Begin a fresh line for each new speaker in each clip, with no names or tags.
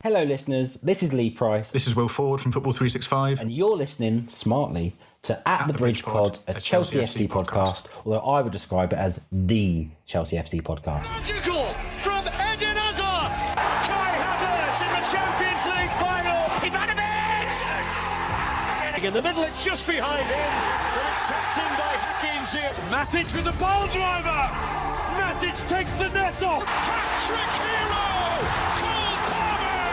Hello, listeners. This is Lee Price.
This is Will Ford from Football 365.
And you're listening smartly to At the Bridge Pod, a Chelsea FC podcast, although I would describe it as the Chelsea FC podcast.
Magical from Eden Hazard. Kai Havertz in the Champions League final. Ivanovic! Yes. In the middle, it's just behind him. But it's tapped in by Hakim. Matic with the ball driver. Matic takes the net off. Hat-trick hero. Cole Palmer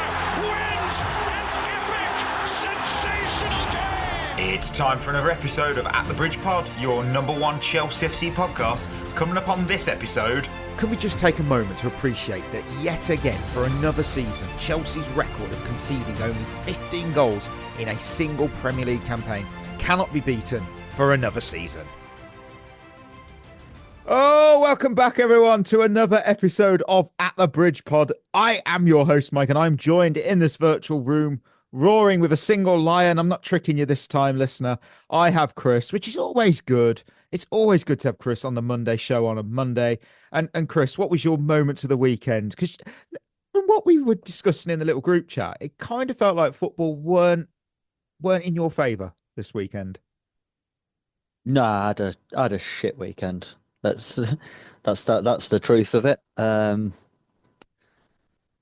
wins an epic, sensational game.
It's time for another episode of At the Bridge Pod, your number one Chelsea FC podcast. Coming up on this episode...
Can we just take a moment to appreciate that yet again, for another season, Chelsea's record of conceding only 15 goals in a single Premier League campaign cannot be beaten for another season. Oh, welcome back everyone to another episode of At the Bridge Pod. I am your host, Mike, and I'm joined in this virtual room, roaring with a single lion. I'm not tricking you this time, listener. I have Chris, which is always good. It's always good to have Chris on the Monday show on a Monday. And Chris, what was your moment of the weekend? Because from what we were discussing in the little group chat, it kind of felt like football weren't in your favour this weekend.
No, I had a shit weekend. That's the truth of it.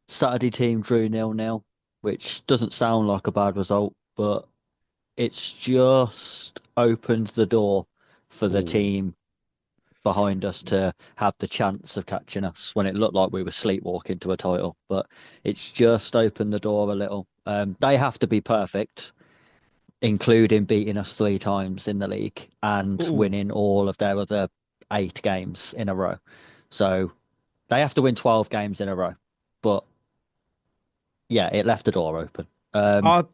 Saturday team drew 0-0, which doesn't sound like a bad result, but it's just opened the door for the team behind us to have the chance of catching us when it looked like we were sleepwalking to a title. But it's just opened the door a little. They have to be perfect, including beating us 3 times in the league and winning all of their other 8 games in a row. So they have to win 12 games in a row. But yeah, it left the door open.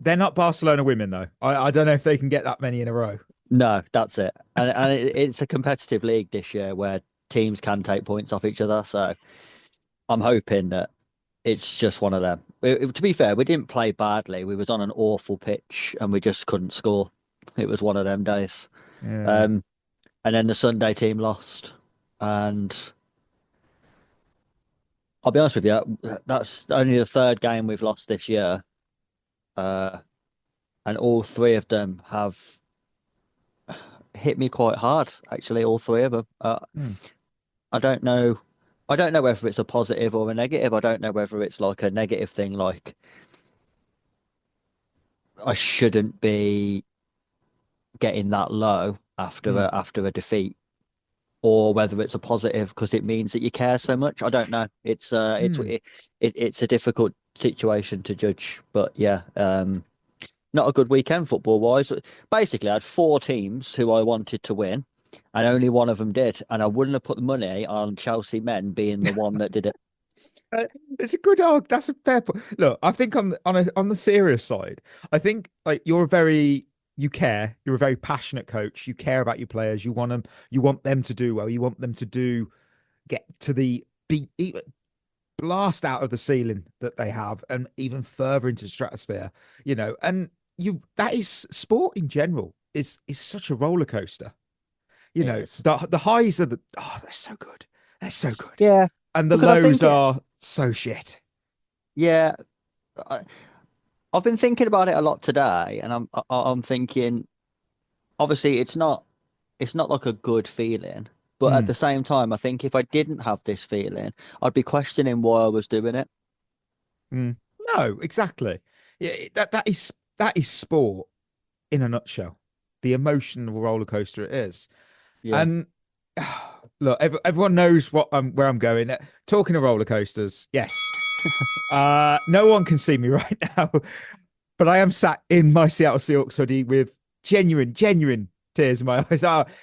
They're not Barcelona women, though. I don't know if they can get that many in a row.
No, that's it. And it's a competitive league this year where teams can take points off each other. So I'm hoping that it's just one of them. To be fair, we didn't play badly. We was on an awful pitch and we just couldn't score. It was one of them days.
Yeah.
And then the Sunday team lost. And I'll be honest with you, that's only the 3rd game we've lost this year. And all 3 of them have hit me quite hard, actually, all 3 of them. I don't know whether it's a positive or a negative. I don't know whether it's like a negative thing, like I shouldn't be getting that low after a defeat, or whether it's a positive because it means that you care so much. I don't know. It's a difficult situation to judge, but yeah, not a good weekend football wise. Basically, I had 4 teams who I wanted to win, and only one of them did. And I wouldn't have put the money on Chelsea men being the one that did it.
It's a good arg. That's a fair point. Look, I think on the serious side, I think like you care. You're a very passionate coach. You care about your players. You want them to do well. You want them to get to the blast out of the ceiling that they have, and even further into the stratosphere. And that is sport in general is such a roller coaster. The highs are they're so good. They're so good.
Yeah.
And the lows are so shit.
Yeah. I've been thinking about it a lot today, and I'm thinking, obviously it's not like a good feeling, but at the same time, I think if I didn't have this feeling, I'd be questioning why I was doing it.
No, exactly. Yeah, that is sport in a nutshell. The emotional roller coaster it is.
Yeah.
And look, everyone knows where I'm going. Talking of roller coasters, yes. No one can see me right now, but I am sat in my Seattle Seahawks hoodie with genuine tears in my eyes.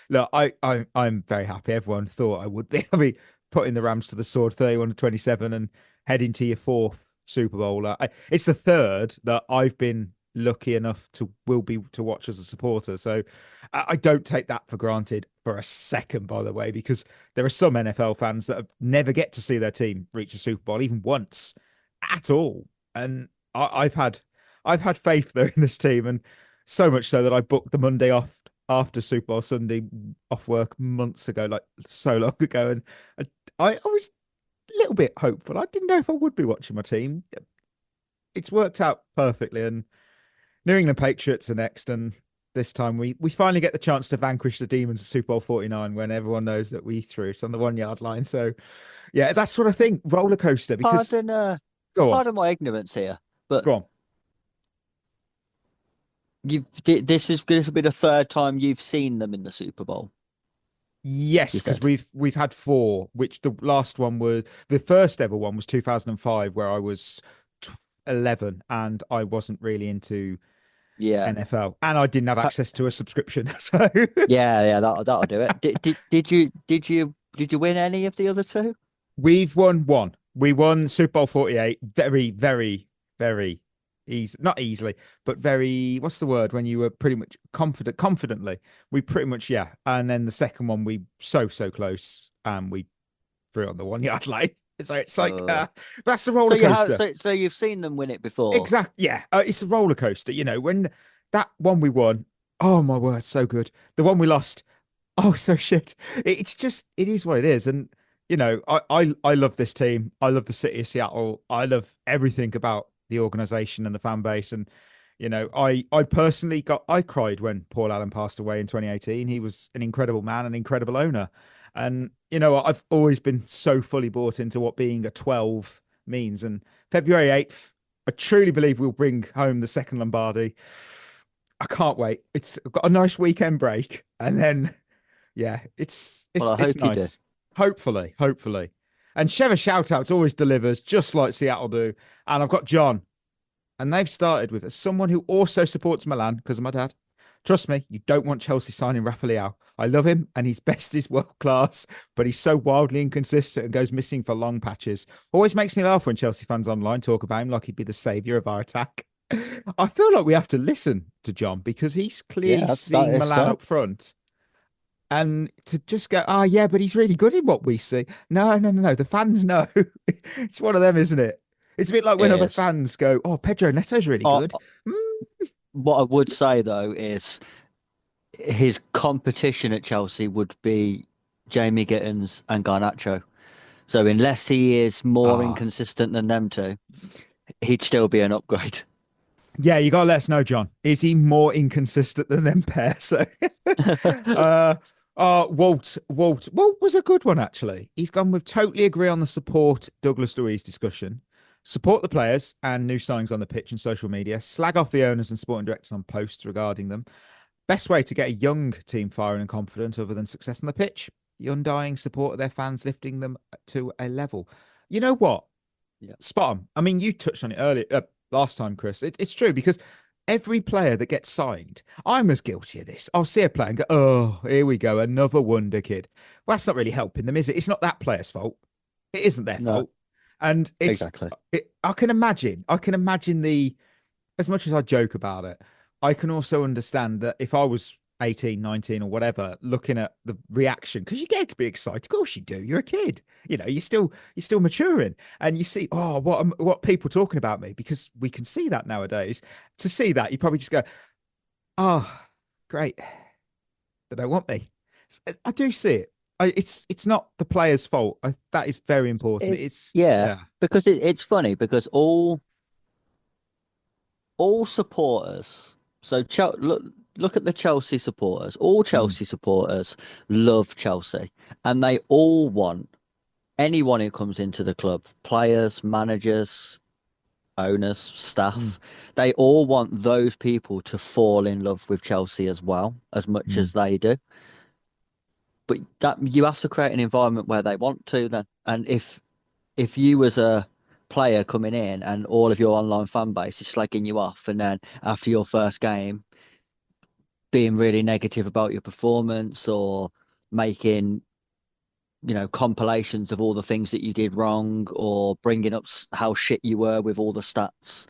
Look, I'm very happy. Everyone thought I would be. I mean, putting the Rams to the sword, 31-27, and heading to your 4th Super Bowl. It's the 3rd that I've been lucky enough to watch as a supporter. So I don't take that for granted for a second, by the way, because there are some NFL fans that never get to see their team reach a Super Bowl even once at all. And I've had faith though in this team, and so much so that I booked the Monday off after Super Bowl Sunday off work months ago, like so long ago. And I was a little bit hopeful. I didn't know if I would be watching my team. it's worked out perfectly. And New England Patriots are next, and this time we finally get the chance to vanquish the demons of Super Bowl 49 when everyone knows that we threw it on the 1 yard line. So yeah, that's what I think. Roller coaster. Because go on,
pardon my ignorance here, but
go on.
this will be the third time you've seen them in the Super Bowl.
Yes, because we've had 4, which the last one was the first ever one was 2005, where I was 11 and I wasn't really into NFL, and I didn't have access to a subscription. So
yeah, that'll do it. Did you win any of the other 2?
We've won 1. We won Super Bowl 48 very, very, very easy. Not easily, but very, what's the word when you were pretty much confidently. We pretty much, yeah. And then the second one, we so close, and we threw it on the 1 yard line. So it's like, that's the roller coaster.
So you've seen them win it before.
Exactly. Yeah. It's a roller coaster. You know, when that one we won, oh my word, so good. The one we lost, oh, so shit. It's just, it is what it is. And, you know, I love this team. I love the city of Seattle. I love everything about the organization and the fan base. And, you know, I personally I cried when Paul Allen passed away in 2018. He was an incredible man, an incredible owner. And, you know, I've always been so fully bought into what being a 12 means. And February 8th, I truly believe we'll bring home the second Lombardi. I can't wait. I've got a nice weekend break. And then, yeah, it's nice. Hopefully. And Shevva Shoutouts always delivers, just like Seattle do. And I've got John. And they've started with, as someone who also supports Milan, because of my dad, trust me, you don't want Chelsea signing Rafael. I love him, and his best is world class, but he's so wildly inconsistent and goes missing for long patches. Always makes me laugh when Chelsea fans online talk about him like he'd be the saviour of our attack. I feel like we have to listen to John, because he's clearly seeing Milan up front. And to just go, yeah, but he's really good in what we see. No. The fans know. It's one of them, isn't it? It's a bit like when other fans go, Pedro Neto's really good.
What I would say, though, is his competition at Chelsea would be Jamie Gittins and Garnacho. So unless he is more inconsistent than them two, he'd still be an upgrade.
Yeah, you got to let us know, John. Is he more inconsistent than them pair? So, Walt was a good one, actually. He's gone with totally agree on the support Douglas Luiz discussion. Support the players and new signings on the pitch and social media. Slag off the owners and sporting directors on posts regarding them. Best way to get a young team firing and confident other than success on the pitch. The undying support of their fans, lifting them to a level. You know what?
Yeah.
Spot on. I mean, you touched on it earlier, last time, Chris. It's true, because every player that gets signed, I'm as guilty of this. I'll see a player and go, oh, here we go, another wonder kid. Well, that's not really helping them, is it? It's not that player's fault. It isn't their fault. And it's
exactly.
I can imagine as much as I joke about it, I can also understand that if I was 18, 19 or whatever, looking at the reaction, because you get a bit excited. Of course you do. You're a kid. You know, you're still maturing, and you see, what people talking about me, because we can see that nowadays. To see that, you probably just go, great. They don't want me. I do see it. It's not the player's fault. That is very important.
Because it's funny, because all supporters. So look at the Chelsea supporters. All Chelsea supporters love Chelsea, and they all want anyone who comes into the club, players, managers, owners, staff. They all want those people to fall in love with Chelsea as well, as much as they do. But that you have to create an environment where they want to then. And if you as a player coming in and all of your online fan base is slagging you off, and then after your first game being really negative about your performance, or making, compilations of all the things that you did wrong, or bringing up how shit you were with all the stats,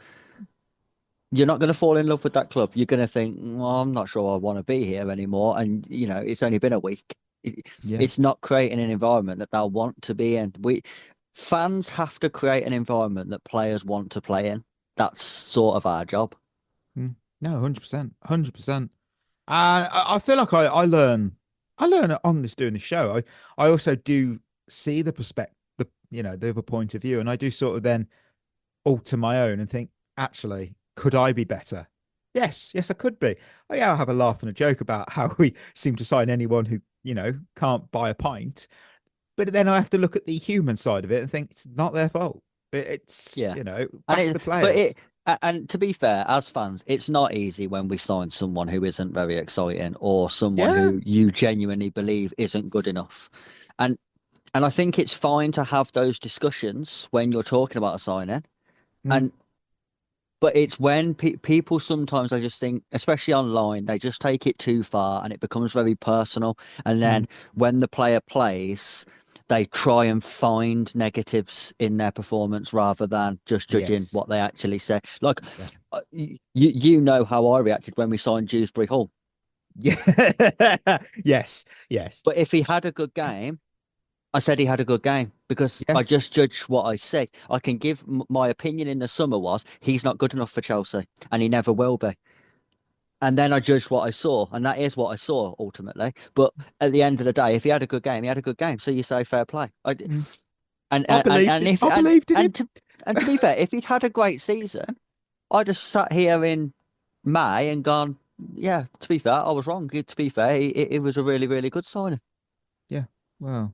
you're not going to fall in love with that club. You're going to think, I'm not sure I want to be here anymore. And, it's only been a week. It's not creating an environment that they'll want to be in. Fans have to create an environment that players want to play in. That's sort of our job.
No, 100%. I feel like I learn on doing the show. I also do see the perspective, the other point of view, and I do sort of then alter my own and think, actually, could I be better? Yes, I could be. Oh, yeah, I'll have a laugh and a joke about how we seem to sign anyone who, can't buy a pint. But then I have to look at the human side of it and think it's not their fault. It's,
Yeah.
back
And
the players.
and to be fair, as fans, it's not easy when we sign someone who isn't very exciting or someone
Yeah.
who you genuinely believe isn't good enough. And and I think it's fine to have those discussions when you're talking about a signing. And but it's when people sometimes, I just think, especially online, they just take it too far and it becomes very personal. And then when the player plays, they try and find negatives in their performance rather than just judging
Yes.
what they actually say. Like, you know how I reacted when we signed Dewsbury Hall.
Yeah. Yes.
But if he had a good game, I said he had a good game because I just judge what I see. I can give my opinion in the summer was he's not good enough for Chelsea and he never will be. And then I judged what I saw, and that is what I saw ultimately. But at the end of the day, if he had a good game, he had a good game. So you say fair play.
I believed in him.
To be fair, if he'd had a great season, I'd have sat here in May and gone, yeah. To be fair, I was wrong. To be fair, it was a really, really good signing.
Yeah. Well,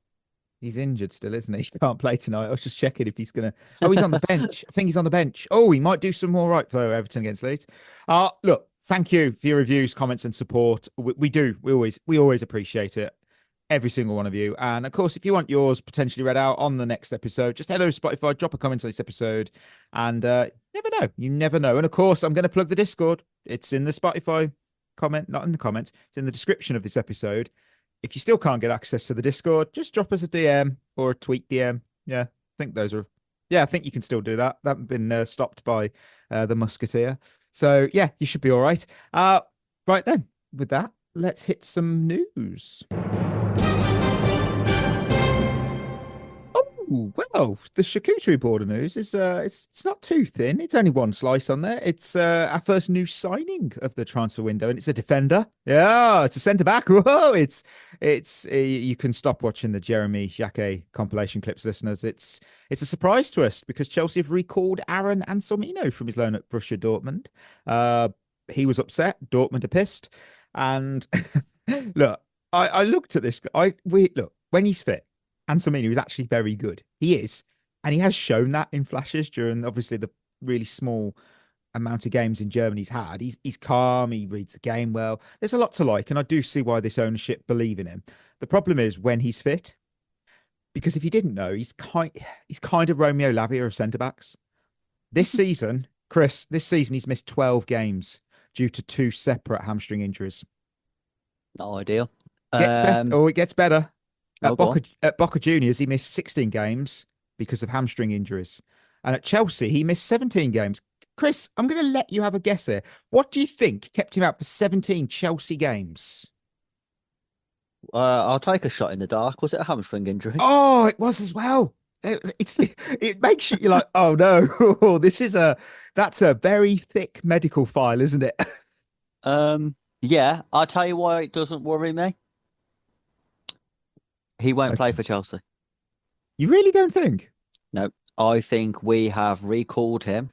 he's injured still, isn't he? He can't play tonight. I was just checking if he's gonna. Oh, he's on the bench. I think he's on the bench. Oh, he might do some more right though. Everton against Leeds. Look, thank you for your reviews, comments, and support. We do. We always appreciate it. Every single one of you. And of course, if you want yours potentially read out on the next episode, just head over to Spotify, drop a comment on this episode, and never know. You never know. And of course, I'm going to plug the Discord. It's in the Spotify comment, not in the comments. It's in the description of this episode. If you still can't get access to the Discord, just drop us a DM or a tweet DM. Yeah, I think those are. Yeah, I think you can still do that. That haven't been stopped by the Musketeer. So yeah, you should be all right. Right then, with that, let's hit some news. Well, the charcuterie board of news is it's not too thin. It's only one slice on there. It's our first new signing of the transfer window, and it's a defender. Yeah, it's a centre back. Whoa! It's you can stop watching the Jeremy Jacquet compilation clips, listeners. It's a surprise twist because Chelsea have recalled Aaron Anselmino from his loan at Borussia Dortmund. He was upset. Dortmund are pissed, and look, I looked at this. Look when he's fit. Anselmino is actually very good. He is. And he has shown that in flashes during, obviously, the really small amount of games in Germany he's had. He's calm. He reads the game well. There's a lot to like. And I do see why this ownership believe in him. The problem is when he's fit. Because if you didn't know, he's kind of Romeo Lavia of centre-backs. This season, Chris, he's missed 12 games due to 2 separate hamstring injuries.
No idea.
It gets better.
Oh,
At Boca Juniors, he missed 16 games because of hamstring injuries. And at Chelsea, he missed 17 games. Chris, I'm going to let you have a guess here. What do you think kept him out for 17 Chelsea games?
I'll take a shot in the dark. Was it a hamstring injury?
Oh, it was as well. It makes you, you're like, oh no, that's a very thick medical file, isn't it?
Yeah, I'll tell you why it doesn't worry me. He won't play for Chelsea.
You really don't think?
No, I think we have recalled him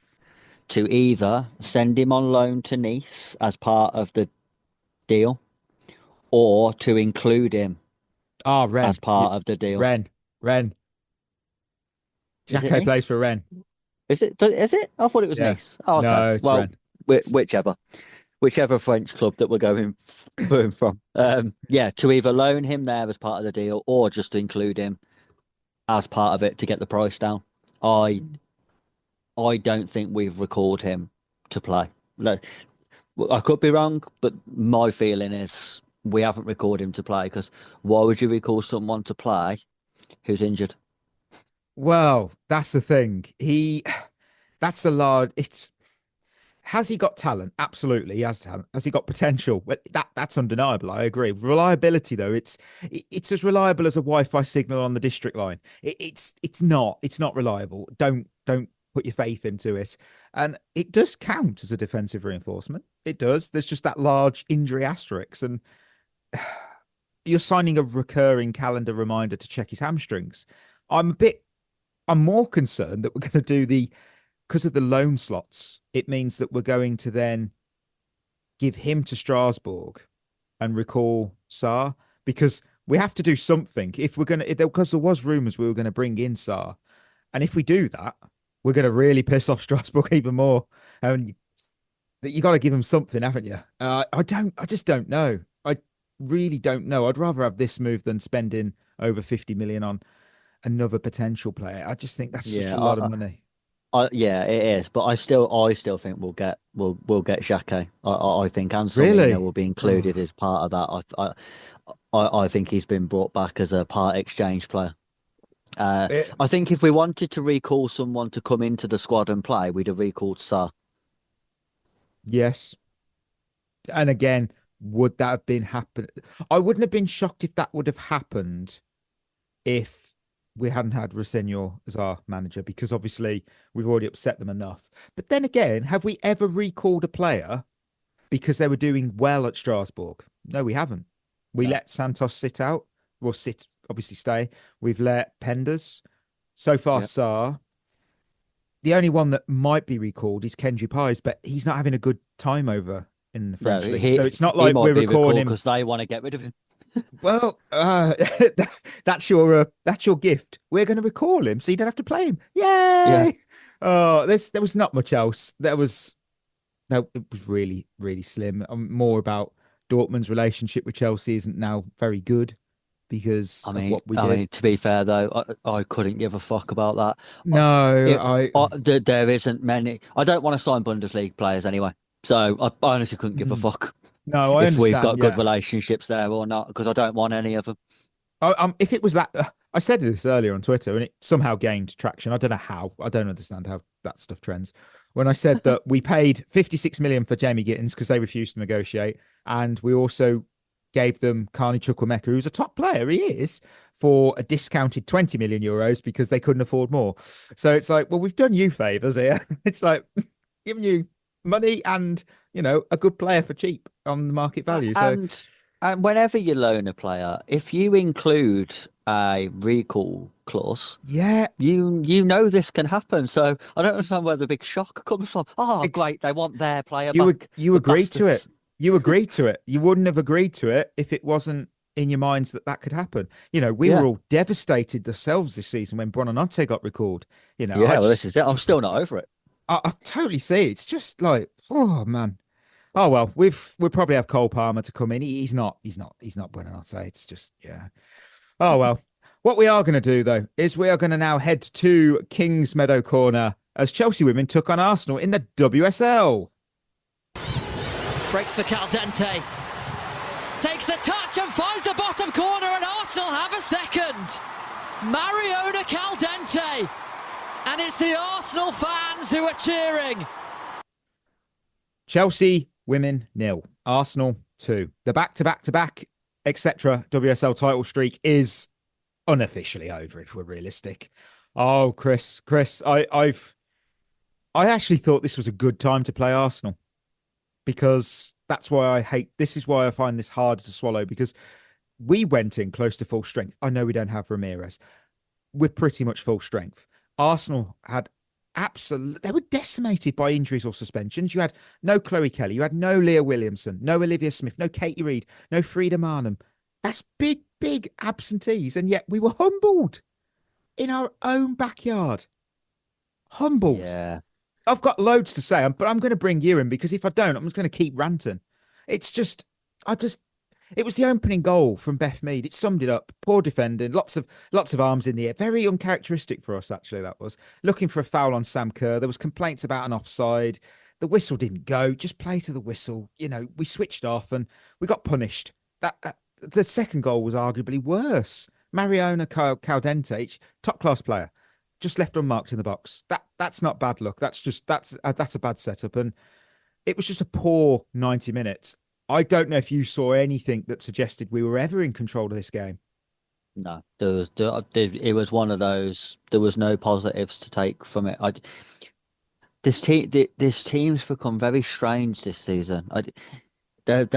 to either send him on loan to Nice as part of the deal or to include him as part of the deal.
Rennes. Jacquet plays for Rennes.
Is it? I thought it was Nice. Oh, okay.
No, it's Rennes.
Whichever French club that we're going from. To either loan him there as part of the deal or just to include him as part of it to get the price down. I don't think we've recalled him to play. I could be wrong, but my feeling is we haven't recalled him to play because why would you recall someone to play who's injured?
Well, that's the thing. Has he got talent? Absolutely, he has talent. Has he got potential? Well, that's undeniable. I agree. Reliability, though, it's as reliable as a Wi-Fi signal on the district line. It's not reliable. Don't put your faith into it. And it does count as a defensive reinforcement. It does. There's just that large injury asterisk, and you're signing a recurring calendar reminder to check his hamstrings. I'm more concerned that we're going to do the because of the loan slots, it means that we're going to then give him to Strasbourg and recall Sarr, because we have to do something if we're going to, because there was rumours we were going to bring in Sarr. And if we do that, we're going to really piss off Strasbourg even more. And you got to give them something, haven't you? I just don't know. I really don't know. I'd rather have this move than spending over 50 million on another potential player. I just think that's such a lot of money.
Yeah, it is. But I still think we'll get Xhaka. I think Anselmino will be included as part of that. I think he's been brought back as a part exchange player. I think if we wanted to recall someone to come into the squad and play, we'd have recalled Sarr.
Yes. And again, would that have been happen? I wouldn't have been shocked if that would have happened if we hadn't had Rossignol as our manager, because obviously we've already upset them enough. But then again, have we ever recalled a player because they were doing well at Strasbourg? No, we haven't. We let Santos sit out. Well, obviously stay. We've let Penders. So far, Sarr. The only one that might be recalled is Kendry Pies, but he's not having a good time over in the French league. So it's not like we're recalling him
because they want to get rid of him.
Well, that's your gift. We're going to recall him, so you don't have to play him. Yay! Yeah. Oh, there was not much else. It was really, really slim. More about Dortmund's relationship with Chelsea isn't now very good because of what we did.
I mean, to be fair though, I couldn't give a fuck about that.
No,
there isn't many. I don't want to sign Bundesliga players anyway, so I honestly couldn't give a fuck.
No, I
if
understand,
we've got good relationships there or not, because I don't want any of them.
If it was that, I said this earlier on Twitter, and it somehow gained traction. I don't know how. I don't understand how that stuff trends. When I said that we paid 56 million for Jamie Gittins because they refused to negotiate, and we also gave them Carney Chukwuemeka, who's a top player, he is, for a discounted 20 million euros because they couldn't afford more. So it's like, well, we've done you favours here. It's like giving you money and, a good player for cheap on the market value.
And whenever you loan a player, if you include a recall clause, you know this can happen. So I don't understand where the big shock comes from. Oh, great, they want their player back.
You agreed to it. You agreed to it. You wouldn't have agreed to it if it wasn't in your minds that could happen. We were all devastated ourselves this season when Buonanotte got recalled.
Well, this is it. I'm still not over it.
I totally see it. It's just like, oh man. Oh well, we'll probably have Cole Palmer to come in. He's not Buonanotte. It's just, yeah. Oh well. What we are going to do though is we are going to now head to Kingsmeadow Corner as Chelsea women took on Arsenal in the WSL.
Breaks for Caldente. Takes the touch and finds the bottom corner, and Arsenal have a second. Mariona Caldente. And it's the Arsenal fans who are cheering.
Chelsea women 0, Arsenal 2. The back-to-back-to-back, etc. WSL title streak is unofficially over, if we're realistic. Oh, Chris, I actually thought this was a good time to play Arsenal, because this is why I find this harder to swallow, because we went in close to full strength. I know we don't have Ramirez. We're pretty much full strength. Arsenal had they were decimated by injuries or suspensions. You had no Chloe Kelly, you had no Leah Williamson, no Olivia Smith, no Katie Reid, no Frida Marnham. That's big absentees, and yet we were humbled in our own backyard. Humbled.
Yeah.
I've got loads to say, but I'm going to bring you in, because if I don't, I'm just going to keep ranting. It's just, it was the opening goal from Beth Mead. It summed it up. Poor defending, lots of arms in the air. Very uncharacteristic for us, actually, that was. Looking for a foul on Sam Kerr. There was complaints about an offside. The whistle didn't go. Just play to the whistle. We switched off and we got punished. The second goal was arguably worse. Mariona Caldente, top-class player, just left unmarked in the box. That's not bad luck. That's a bad setup. And it was just a poor 90 minutes. I don't know if you saw anything that suggested we were ever in control of this game.
No, it was one of those. There was no positives to take from it. This team's become very strange this season. They're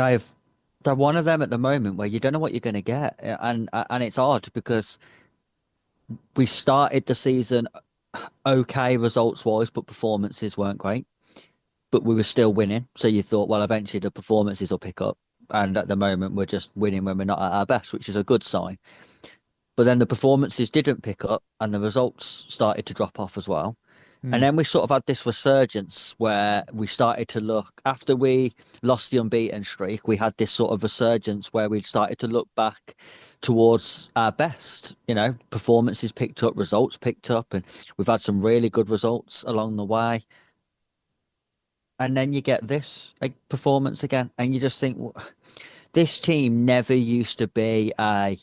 one of them at the moment where you don't know what you're going to get, and it's odd because we started the season okay results-wise, but performances weren't great. But we were still winning. So you thought, well, eventually the performances will pick up. And at the moment, we're just winning when we're not at our best, which is a good sign. But then the performances didn't pick up and the results started to drop off as well. And then we sort of had this resurgence where we started to look, after we lost the unbeaten streak, we had this sort of resurgence where we started to look back towards our best. You know, performances picked up, results picked up, and we've had some really good results along the way. And then you get this performance again, and you just think, well, this team never used to be a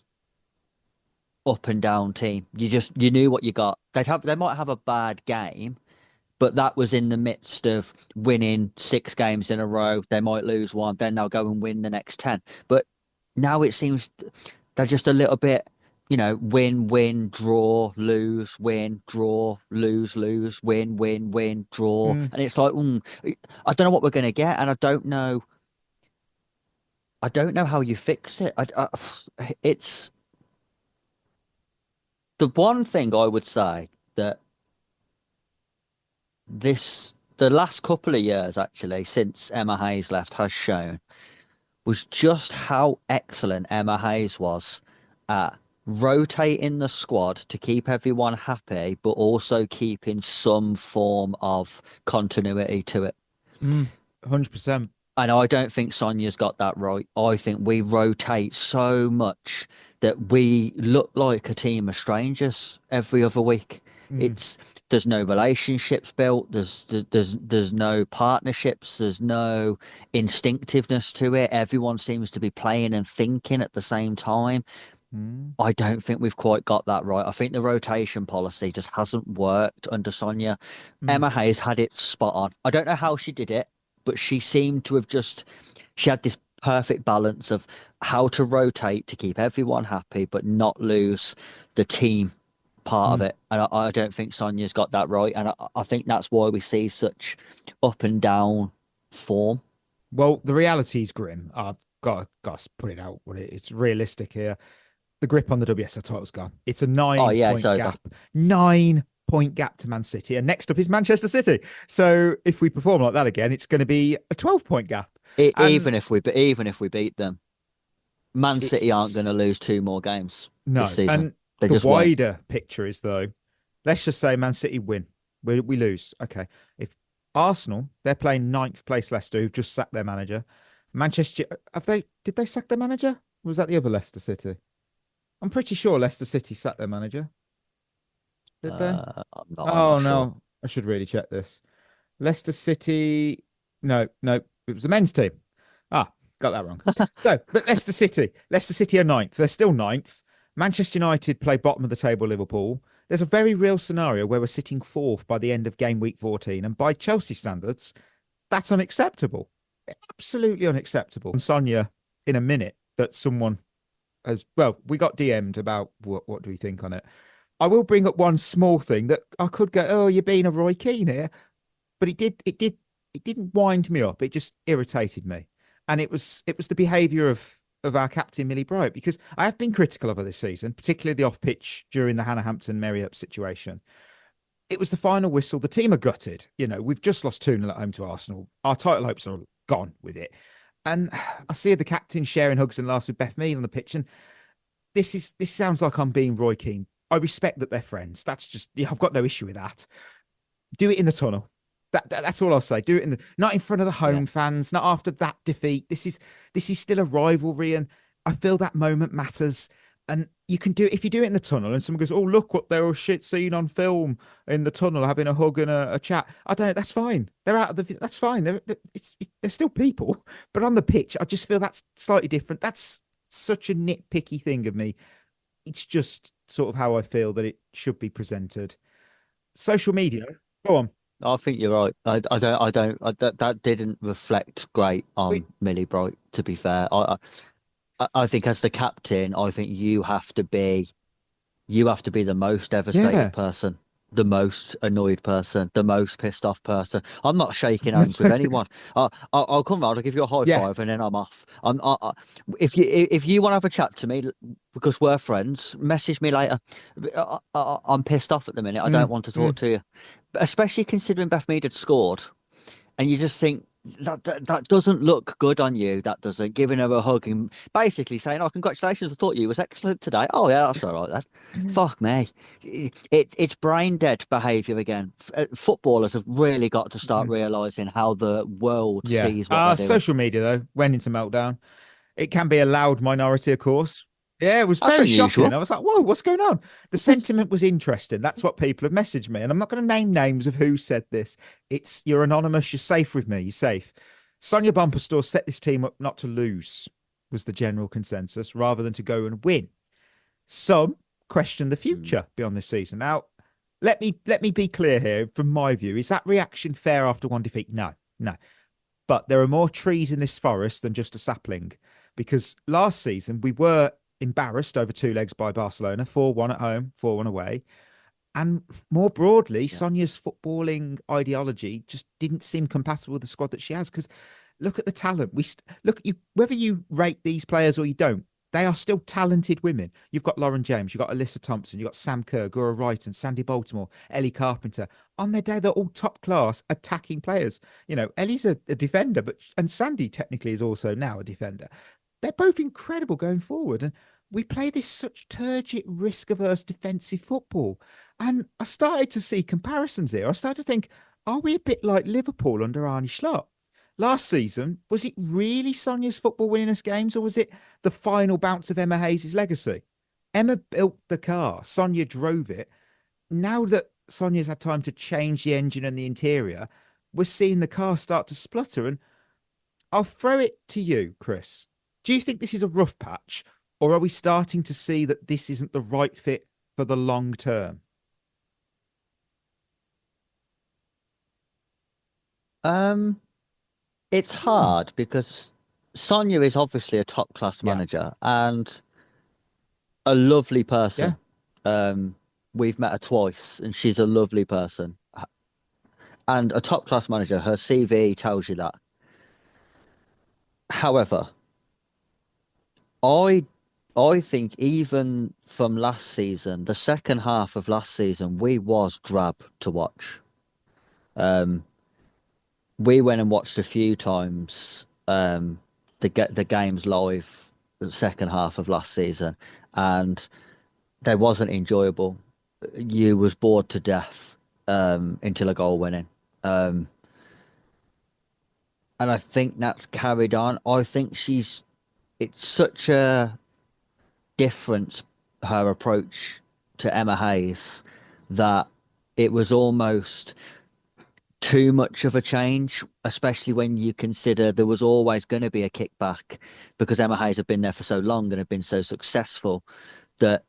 up and down team. You knew what you got. They might have a bad game, but that was in the midst of winning 6 games in a row. They might lose one, then they'll go and win the next 10. But now it seems they're just a little bit, you know, win, draw, lose, win, draw, lose, win, draw. And it's like, I don't know what we're going to get, and I don't know how you fix it. It's the one thing I would say that the last couple of years, actually, since Emma Hayes left, has shown was just how excellent Emma Hayes was at rotating the squad to keep everyone happy, but also keeping some form of continuity to it.
100%.
And I don't think Sonia's got that right. I think we rotate so much that we look like a team of strangers every other week. There's no relationships built. There's no partnerships. There's no instinctiveness to it. Everyone seems to be playing and thinking at the same time. I don't think we've quite got that right. I think the rotation policy just hasn't worked under Sonia. Emma Hayes had it spot on. I don't know how she did it, but she seemed to have she had this perfect balance of how to rotate to keep everyone happy, but not lose the team part of it. And I don't think Sonia's got that right. And I think that's why we see such up and down form.
Well, the reality is grim. I've got to put it out. It's realistic here. The grip on the WSL title's gone. It's a 9-point gap. 9-point gap to Man City. And next up is Manchester City. So if we perform like that again, it's going to be a 12-point gap.
Even if we beat them, Man City aren't going to lose 2 more games this season.
And the wider picture is, though, let's just say Man City win. We lose. Okay. If Arsenal, they're playing 9th place Leicester, who've just sacked their manager. Manchester, did they sack their manager? Or was that the other Leicester City? I'm pretty sure Leicester City sacked their manager. Did they?
I'm not
no.
sure.
I should really check this. Leicester City. No. It was the men's team. Got that wrong. So, but Leicester City are 9th. They're still 9th. Manchester United play bottom of the table Liverpool. There's a very real scenario where we're sitting 4th by the end of game week 14. And by Chelsea standards, that's unacceptable. Absolutely unacceptable. And Sonia, in a minute, that someone we got DM'd about what do we think on it. I will bring up one small thing that I could go, oh, you're being a Roy Keane here. But it didn't wind me up. It just irritated me. And it was the behaviour of our captain, Millie Bright, because I have been critical of her this season, particularly the off-pitch during the Hannah Hampton-Merriup situation. It was the final whistle. The team are gutted. You know, we've just lost 2-0 at home to Arsenal. Our title hopes are gone with it. And I see the captain sharing hugs and laughs with Beth Mead on the pitch. And this sounds like I'm being Roy Keane. I respect that they're friends. That's just, I've got no issue with that. Do it in the tunnel. That's all I'll say. Do it not in front of the home fans, not after that defeat. This is still a rivalry, and I feel that moment matters. And you can do it if you do it in the tunnel and someone goes, oh, look what they were shit seen on film in the tunnel, having a hug and a chat. That's fine. They're out of that's fine. They're still people, but on the pitch, I just feel that's slightly different. That's such a nitpicky thing of me. It's just sort of how I feel that it should be presented. Social media. Go on.
I think you're right. That didn't reflect great on Millie Bright, to be fair. I think as the captain, I think you have to be the most devastated person the most annoyed person, the most pissed off person. I'm not shaking hands with anyone. I'll come round, I'll give you a high
Yeah.
five, and then I'm off. If you want to have a chat to me because we're friends, message me later. I'm pissed off at the minute. I don't want to talk to you, especially considering Beth Mead had scored, and you just think that doesn't look good on you. That doesn't. Giving her a hug and basically saying, "Oh, congratulations! I thought you was excellent today." Oh yeah, that's all right then. Fuck me. It's brain dead behaviour again. Footballers have really got to start realising how the world
Yeah.
sees what they're doing.
Social media, though, went into meltdown. It can be a loud minority, of course. Yeah, it was
That's
very
unusual.
shocking. I was like, whoa, what's going on? The sentiment was interesting. That's what people have messaged me. And I'm not going to name names of who said this. You're anonymous. You're safe with me. You're safe. Sonia Bumperstore set this team up not to lose, was the general consensus, rather than to go and win. Some question the future beyond this season. Now, let me be clear here. From my view, is that reaction fair after one defeat? No. But there are more trees in this forest than just a sapling, because last season we were embarrassed over 2 legs by Barcelona, 4-1 at home, 4-1 away. And more broadly, Sonia's footballing ideology just didn't seem compatible with the squad that she has. Because look at the talent. Look at you, whether you rate these players or you don't, they are still talented women. You've got Lauren James, you've got Alyssa Thompson, you've got Sam Kerr, Gora Wright, and Sandy Baltimore, Ellie Carpenter. On their day, they're all top class attacking players. You know, Ellie's a defender, and Sandy technically is also now a defender. They're both incredible going forward. And we play this such turgid, risk-averse defensive football. And I started to see comparisons here. I started to think, are we a bit like Liverpool under Arne Slot? Last season, was it really Sonia's football winning us games, or was it the final bounce of Emma Hayes' legacy? Emma built the car. Sonia drove it. Now that Sonia's had time to change the engine and the interior, we're seeing the car start to splutter. And I'll throw it to you, Chris. Do you think this is a rough patch, or are we starting to see that this isn't the right fit for the long term?
It's hard because Sonia is obviously a top class manager and a lovely person. We've met her twice, and she's a lovely person and a top class manager. Her CV tells you that. However, I think even from last season, the second half of last season, we was drab to watch. We went and watched a few times the games live, the second half of last season, and they wasn't enjoyable. You was bored to death until a goal went in. And I think that's carried on. I think it's such a difference, her approach to Emma Hayes, that it was almost too much of a change, especially when you consider there was always going to be a kickback because Emma Hayes had been there for so long and had been so successful that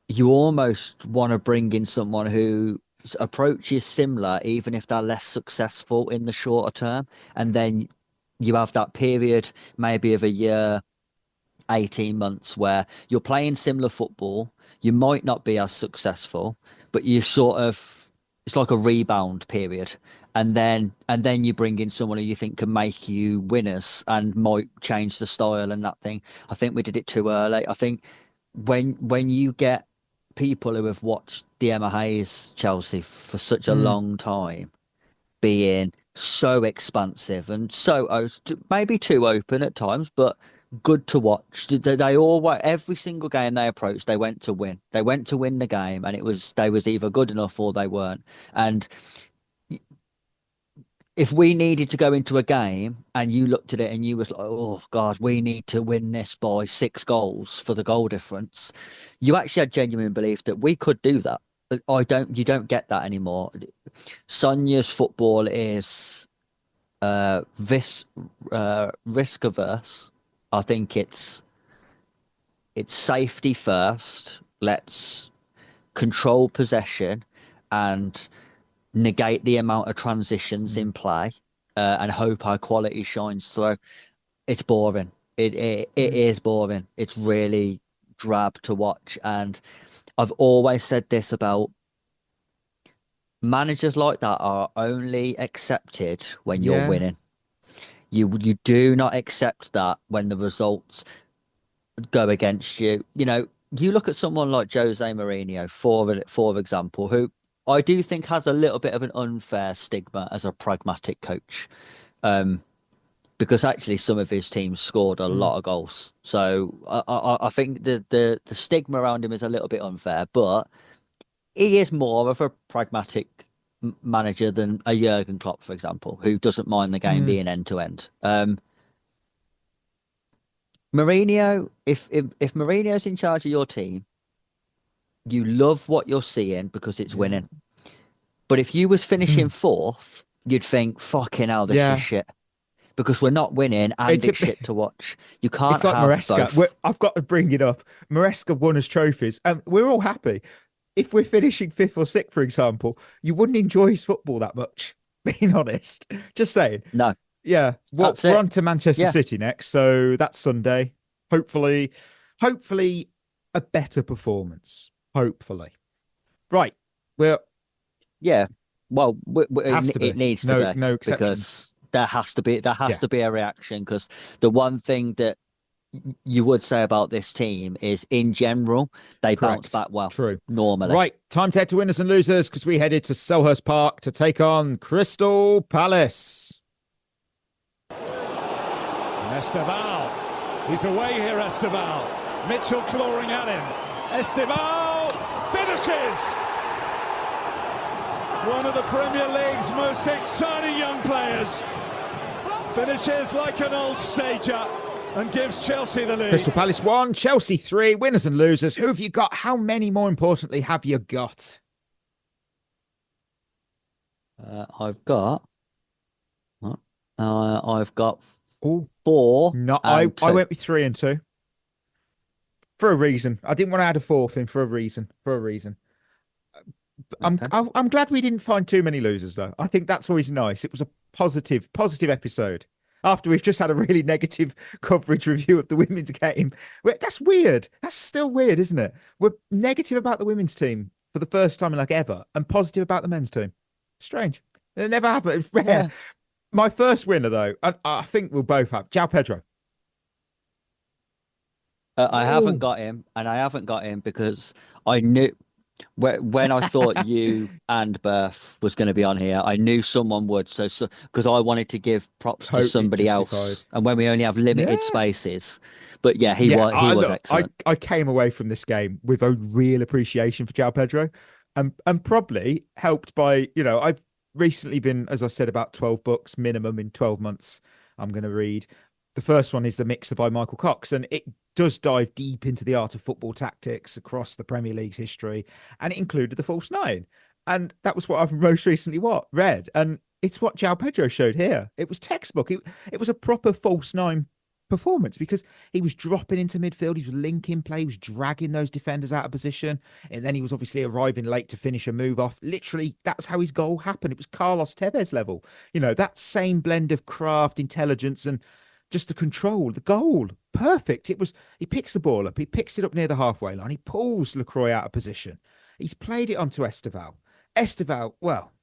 you almost want to bring in someone whose approach is similar, even if they're less successful in the shorter term. And then you have that period, maybe of a year, 18 months, where you're playing similar football. You might not be as successful, but you sort of, it's like a rebound period. And then you bring in someone who you think can make you winners and might change the style and that thing. I think we did it too early. I think when you get people who have watched the Emma Hayes Chelsea for such a long time being so expansive and so maybe too open at times, but good to watch. They always, every single game they approached, they went to win. They went to win the game, and they was either good enough or they weren't. And if we needed to go into a game and you looked at it and you was like, oh God, we need to win this by 6 goals for the goal difference, you actually had genuine belief that we could do that. You don't get that anymore. Sonia's football is risk averse. I think it's safety first. Let's control possession and negate the amount of transitions in play, and hope our quality shines through. It's boring. It is boring. It's really drab to watch. And I've always said this about managers like that are only accepted when you're
Yeah.
winning. You do not accept that when the results go against you. You look at someone like Jose Mourinho, for example, who I do think has a little bit of an unfair stigma as a pragmatic coach, because actually some of his teams scored a lot of goals. So I think the stigma around him is a little bit unfair, but he is more of a pragmatic manager than a Jurgen Klopp, for example, who doesn't mind the game being end to end. Mourinho, if Mourinho's in charge of your team, you love what you're seeing because it's winning. But if you was finishing fourth, you'd think, fucking hell, this is shit. Because we're not winning and it's shit to watch. You can't
It's like
have
Maresca.
both.
I've got to bring it up. Maresca won us trophies, and we're all happy. If we're finishing fifth or sixth, for example, you wouldn't enjoy his football that much, being honest. Just saying.
No.
Yeah. Well, we're on to Manchester City next, so that's Sunday. Hopefully a better performance. Hopefully. Right. Well,
yeah. Well, it needs to be.
No exceptions.
Because there has to be a reaction, because the one thing that you would say about this team is, in general, they bounce back well. True. Normally.
Right, time to head to winners and losers, because we headed to Selhurst Park to take on Crystal Palace.
Estevao. He's away here, Estevao. Mitchell clawing at him. Estevao finishes! One of the Premier League's most exciting young players. Finishes like an old stager and gives Chelsea the lead.
Crystal Palace 1, Chelsea 3, winners and losers. Who have you got? How many, more importantly, have you got?
I've got 4.
No, I went with 3 and 2. For a reason. I didn't want to add a fourth in for a reason. I'm glad we didn't find too many losers, though. I think that's always nice. It was a positive episode. After we've just had a really negative coverage review of the women's game. That's weird. That's still weird, isn't it? We're negative about the women's team for the first time in like ever, and positive about the men's team. Strange. It never happened. It's rare. Yeah. My first winner, though, I think we'll both have Joao Pedro.
I haven't got him, and I haven't got him because I knew when I thought you and Berth was going to be on here, I knew someone would. So because I wanted to give props to somebody else, and when we only have limited spaces, but yeah, he was excellent.
I came away from this game with a real appreciation for Joao Pedro, and probably helped by I've recently been, as I said, about 12 books minimum in 12 months. I'm going to read. The first one is The Mixer by Michael Cox, and it does dive deep into the art of football tactics across the Premier League's history, and it included the false nine. And that was what I've most recently read, and it's what Joao Pedro showed here. It was textbook. It was a proper false nine performance, because he was dropping into midfield, he was linking play, he was dragging those defenders out of position, and then he was obviously arriving late to finish a move off. Literally, that's how his goal happened. It was Carlos Tevez level. That same blend of craft, intelligence, and just the control, the goal, perfect. He picks the ball up, he picks it up near the halfway line, he pulls Lacroix out of position. He's played it onto Estevao. Well,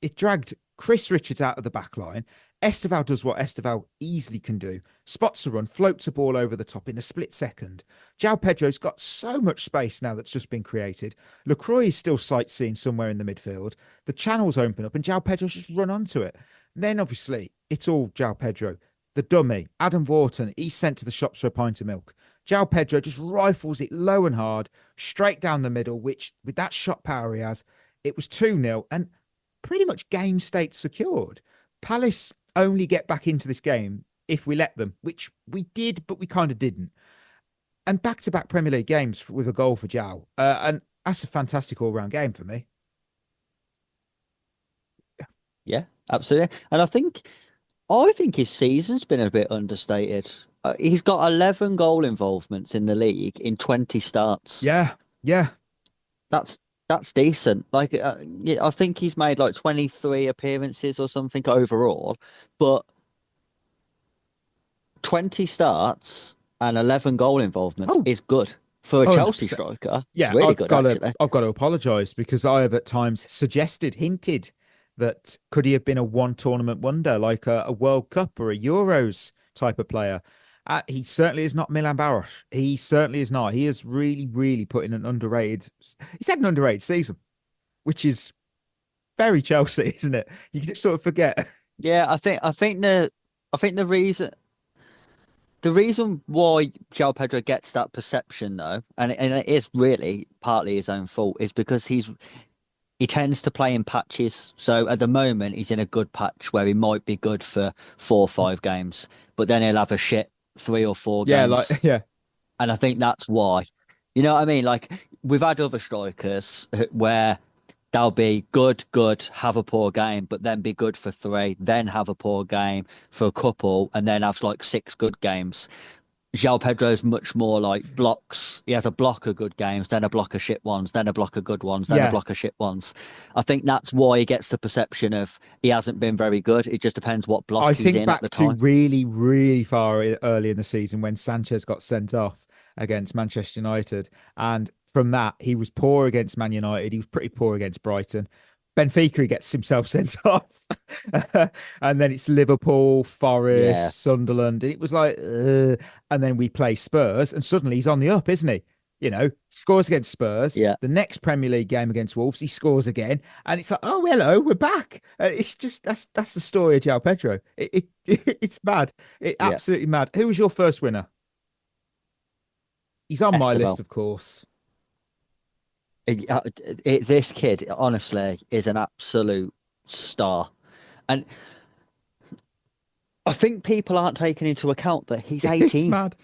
it dragged Chris Richards out of the back line. Estevao does what Estevao easily can do. Spots a run, floats a ball over the top in a split second. Joao Pedro's got so much space now that's just been created. Lacroix is still sightseeing somewhere in the midfield. The channels open up and Joao Pedro's just run onto it. And then obviously it's all Joao Pedro. The dummy, Adam Wharton, he's sent to the shops for a pint of milk. Joao Pedro just rifles it low and hard, straight down the middle, which with that shot power he has, it was 2-0 and pretty much game state secured. Palace only get back into this game if we let them, which we did, but we kind of didn't. And back-to-back Premier League games with a goal for Joao. And that's a fantastic all-round game for me.
Yeah, absolutely. And I think his season's been a bit understated. He's got 11 goal involvements in the league in 20 starts.
Yeah.
That's decent. Like, I think he's made like 23 appearances or something overall, but 20 starts and 11 goal involvements is good. For a Chelsea
100%.
striker,
Yeah,
it's really good, actually.
I've got to apologise because I have at times hinted that could he have been a one tournament wonder, like a World Cup or a Euros type of player. He certainly is not Milan Baros. He certainly is not. He has really, really put in an underrated. He's had an underrated season, which is very Chelsea, isn't it? You can just sort of forget.
Yeah, I think the reason why Joao Pedro gets that perception, though, and it is really partly his own fault, is because he tends to play in patches. So at the moment, he's in a good patch where he might be good for 4 or 5 games, but then he'll have a shit 3 or 4 games.
Yeah.
And I think that's why. You know what I mean? Like, we've had other strikers where they'll be good, have a poor game, but then be good for 3, then have a poor game for a couple, and then have like 6 good games. Joao Pedro's much more like blocks. He has a block of good games, then a block of shit ones, then a block of good ones, then a block of shit ones. I think that's why he gets the perception of he hasn't been very good. It just depends what block he's in at the time.
I think back to really, really far early in the season when Sanchez got sent off against Manchester United. And from that, he was poor against Man United. He was pretty poor against Brighton. Benfica, he gets himself sent off. And then it's Liverpool, Forest, Sunderland. And it was like, and then we play Spurs and suddenly he's on the up, isn't he? You know, scores against Spurs.
Yeah.
The next Premier League game against Wolves, he scores again. And it's like, oh, hello, we're back. It's just, that's the story of Joao Pedro. It's mad. Absolutely mad. Who was your first winner? He's on my
Estevao.
list, of course.
This kid, honestly, is an absolute star. And I think people aren't taking into account that he's 18.
It's mad.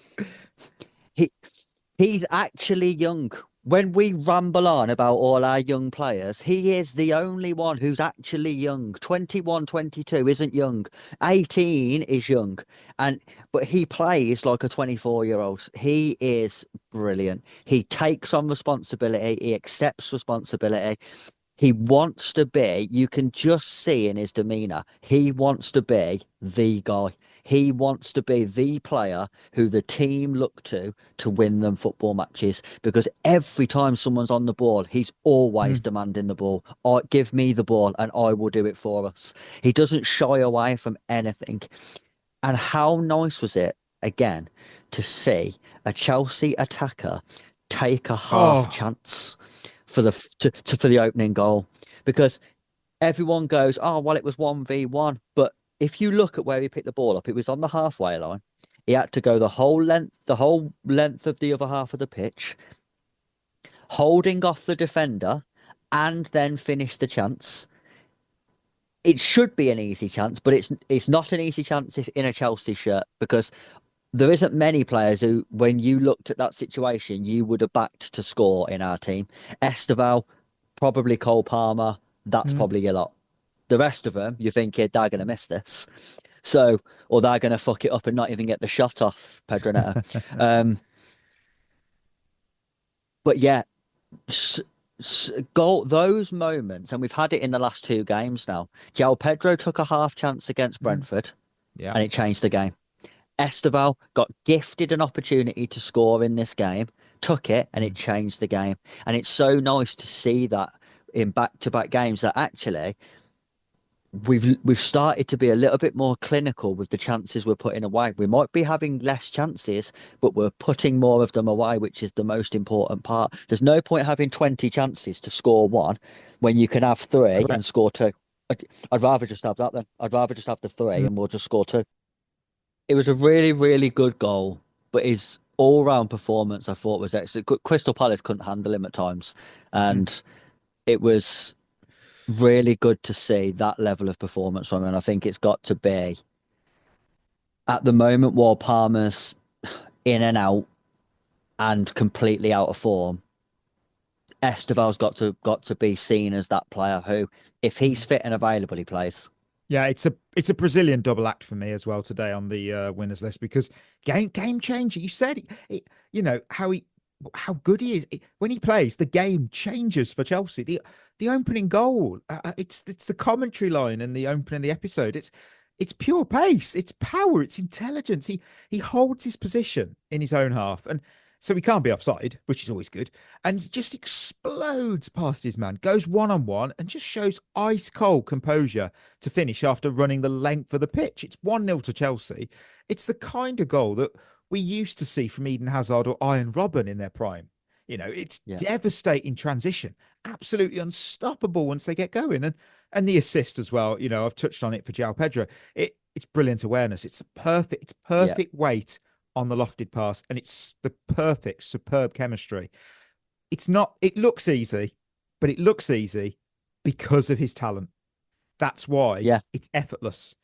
He's actually young. When we ramble on about all our young players, he is the only one who's actually young. 21, 22 isn't young. 18 is young. But he plays like a 24-year-old. He is brilliant. He takes on responsibility. He accepts responsibility. He wants to be, you can just see in his demeanour, he wants to be the guy. He wants to be the player who the team look to win them football matches, because every time someone's on the ball, he's always demanding the ball. Give me the ball and I will do it for us. He doesn't shy away from anything. And how nice was it, again, to see a Chelsea attacker take a half chance for the opening goal, because everyone goes, oh, well, it was 1v1. But if you look at where he picked the ball up, it was on the halfway line. He had to go the whole length of the other half of the pitch, holding off the defender, and then finish the chance. It should be an easy chance, but it's not an easy chance if in a Chelsea shirt, because there isn't many players who, when you looked at that situation, you would have backed to score in our team. Estevao, probably Cole Palmer, that's probably your lot. The rest of them, you think, they're going to miss this. So, or they're going to fuck it up and not even get the shot off Pedro Neto. But yeah, those moments, and we've had it in the last 2 games now. Joao Pedro took a half chance against Brentford, and it changed the game. Estevao got gifted an opportunity to score in this game, took it, and it changed the game. And it's so nice to see that in back-to-back games, that actually we've started to be a little bit more clinical with the chances we're putting away. We might be having less chances, but we're putting more of them away, which is the most important part. There's no point having 20 chances to score 1 when you can have 3 and score 2. I'd rather just have that then. I'd rather just have the 3 and we'll just score 2. It was a really, really good goal, but his all-round performance, I thought, was excellent. Crystal Palace couldn't handle him at times, and it was really good to see that level of performance from him. And I think it's got to be, at the moment, while Palmer's in and out and completely out of form, Estevao's got to be seen as that player who, if he's fit and available, he plays.
Yeah, it's a Brazilian double act for me as well today on the winners list, because game changer. You said it, you know how good he is when he plays. The game changes for Chelsea. The opening goal, it's the commentary line and the opening of the episode. It's pure pace, it's power, it's intelligence. He holds his position in his own half, and So he can't be offside, which is always good. And he just explodes past his man, goes one-on-one and just shows ice cold composure to finish after running the length of the pitch. It's 1-0 to Chelsea. It's the kind of goal that we used to see from Eden Hazard or Ian Robben in their prime. It's devastating transition, absolutely unstoppable once they get going. And the assist as well, I've touched on it for Joao Pedro. It's brilliant awareness. It's perfect weight on the lofted pass, and it's the perfect, superb chemistry. It looks easy, but it looks easy because of his talent. That's why it's effortless.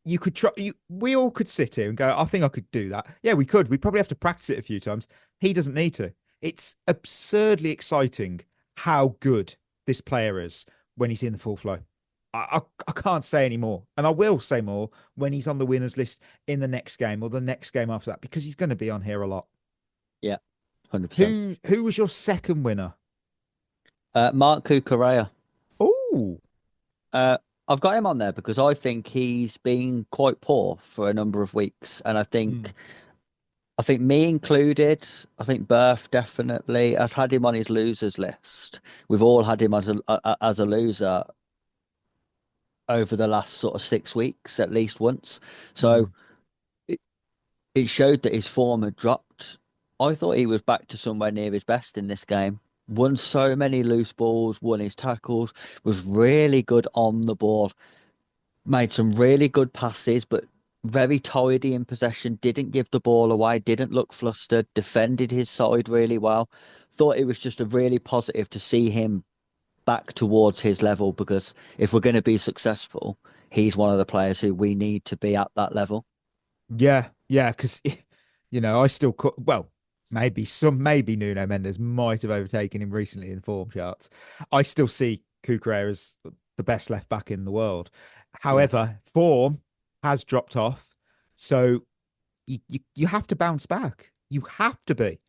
You could try, we all could sit here and go, I think I could do that. Yeah, we could. We probably have to practice it a few times. He doesn't need to. It's absurdly exciting how good this player is when he's in the full flow. I can't say any more. And I will say more when he's on the winners list in the next game or the next game after that, because he's going to be on here a lot.
Yeah, 100%.
Who was your second winner?
Mark Cucurella.
Oh.
I've got him on there because I think he's been quite poor for a number of weeks. And I think me included, I think Berth definitely has had him on his losers list. We've all had him as a loser over the last sort of 6 weeks, at least once. So it showed that his form had dropped. I thought he was back to somewhere near his best in this game. Won so many loose balls, won his tackles, was really good on the ball, made some really good passes, but very tidy in possession, didn't give the ball away, didn't look flustered, defended his side really well. Thought it was just a really positive to see him back towards his level, because if we're going to be successful, he's one of the players who we need to be at that level.
Yeah, because I still maybe Nuno Mendes might have overtaken him recently in form charts. I still see Cucurella as the best left back in the world. However, form has dropped off, so you have to bounce back. You have to be,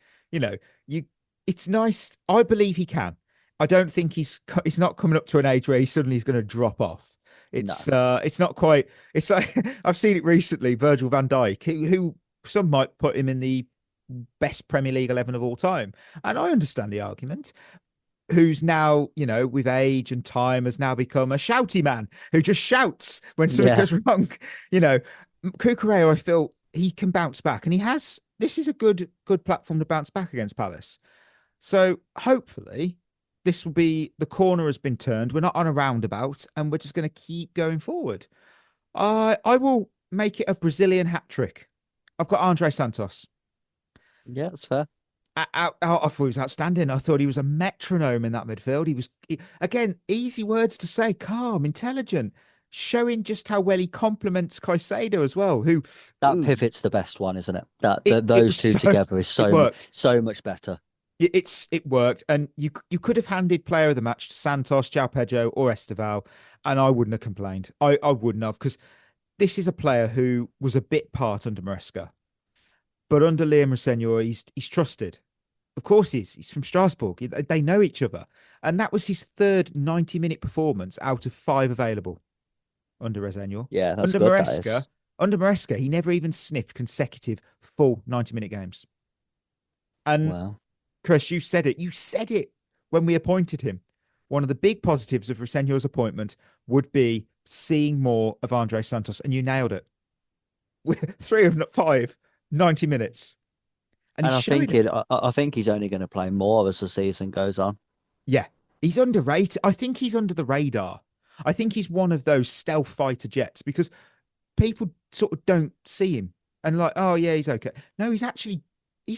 it's nice. I believe he can. I don't think he's not coming up to an age where he suddenly is going to drop off. It's not quite. It's like I've seen it recently. Virgil van Dijk, who some might put him in the best Premier League 11 of all time, and I understand the argument. Who's now, with age and time, has now become a shouty man who just shouts when something goes wrong. Cucurella, I feel he can bounce back, and he has. This is a good platform to bounce back against Palace. So hopefully, this will be the corner has been turned. We're not on a roundabout, and we're just going to keep going forward. I will make it a Brazilian hat trick. I've got Andrey Santos.
Yeah, that's fair.
I thought he was outstanding. I thought he was a metronome in that midfield. He was, again, easy words to say, calm, intelligent, showing just how well he complements Caicedo as well. That
pivot's the best one, isn't it? Those two together is so much better.
It worked, and you could have handed player of the match to Santos, Joao Pedro, or Estevao, and I wouldn't have complained. I wouldn't have, because this is a player who was a bit part under Maresca. But under Liam Rosselló, he's trusted. Of course he's from Strasbourg. They know each other. And that was his third 90-minute performance out of 5 available under Rosselló.
Yeah, that's
under
good.
Under Maresca, he never even sniffed consecutive full 90-minute games. And Chris, you said it. You said it when we appointed him. One of the big positives of Rosselló's appointment would be seeing more of Andrey Santos, and you nailed it. 3 of 5. 90 minutes.
And I think he's only going to play more as the season goes on.
Yeah, he's underrated. I think he's under the radar. I think he's one of those stealth fighter jets, because people sort of don't see him and like, oh yeah, he's okay. No, he's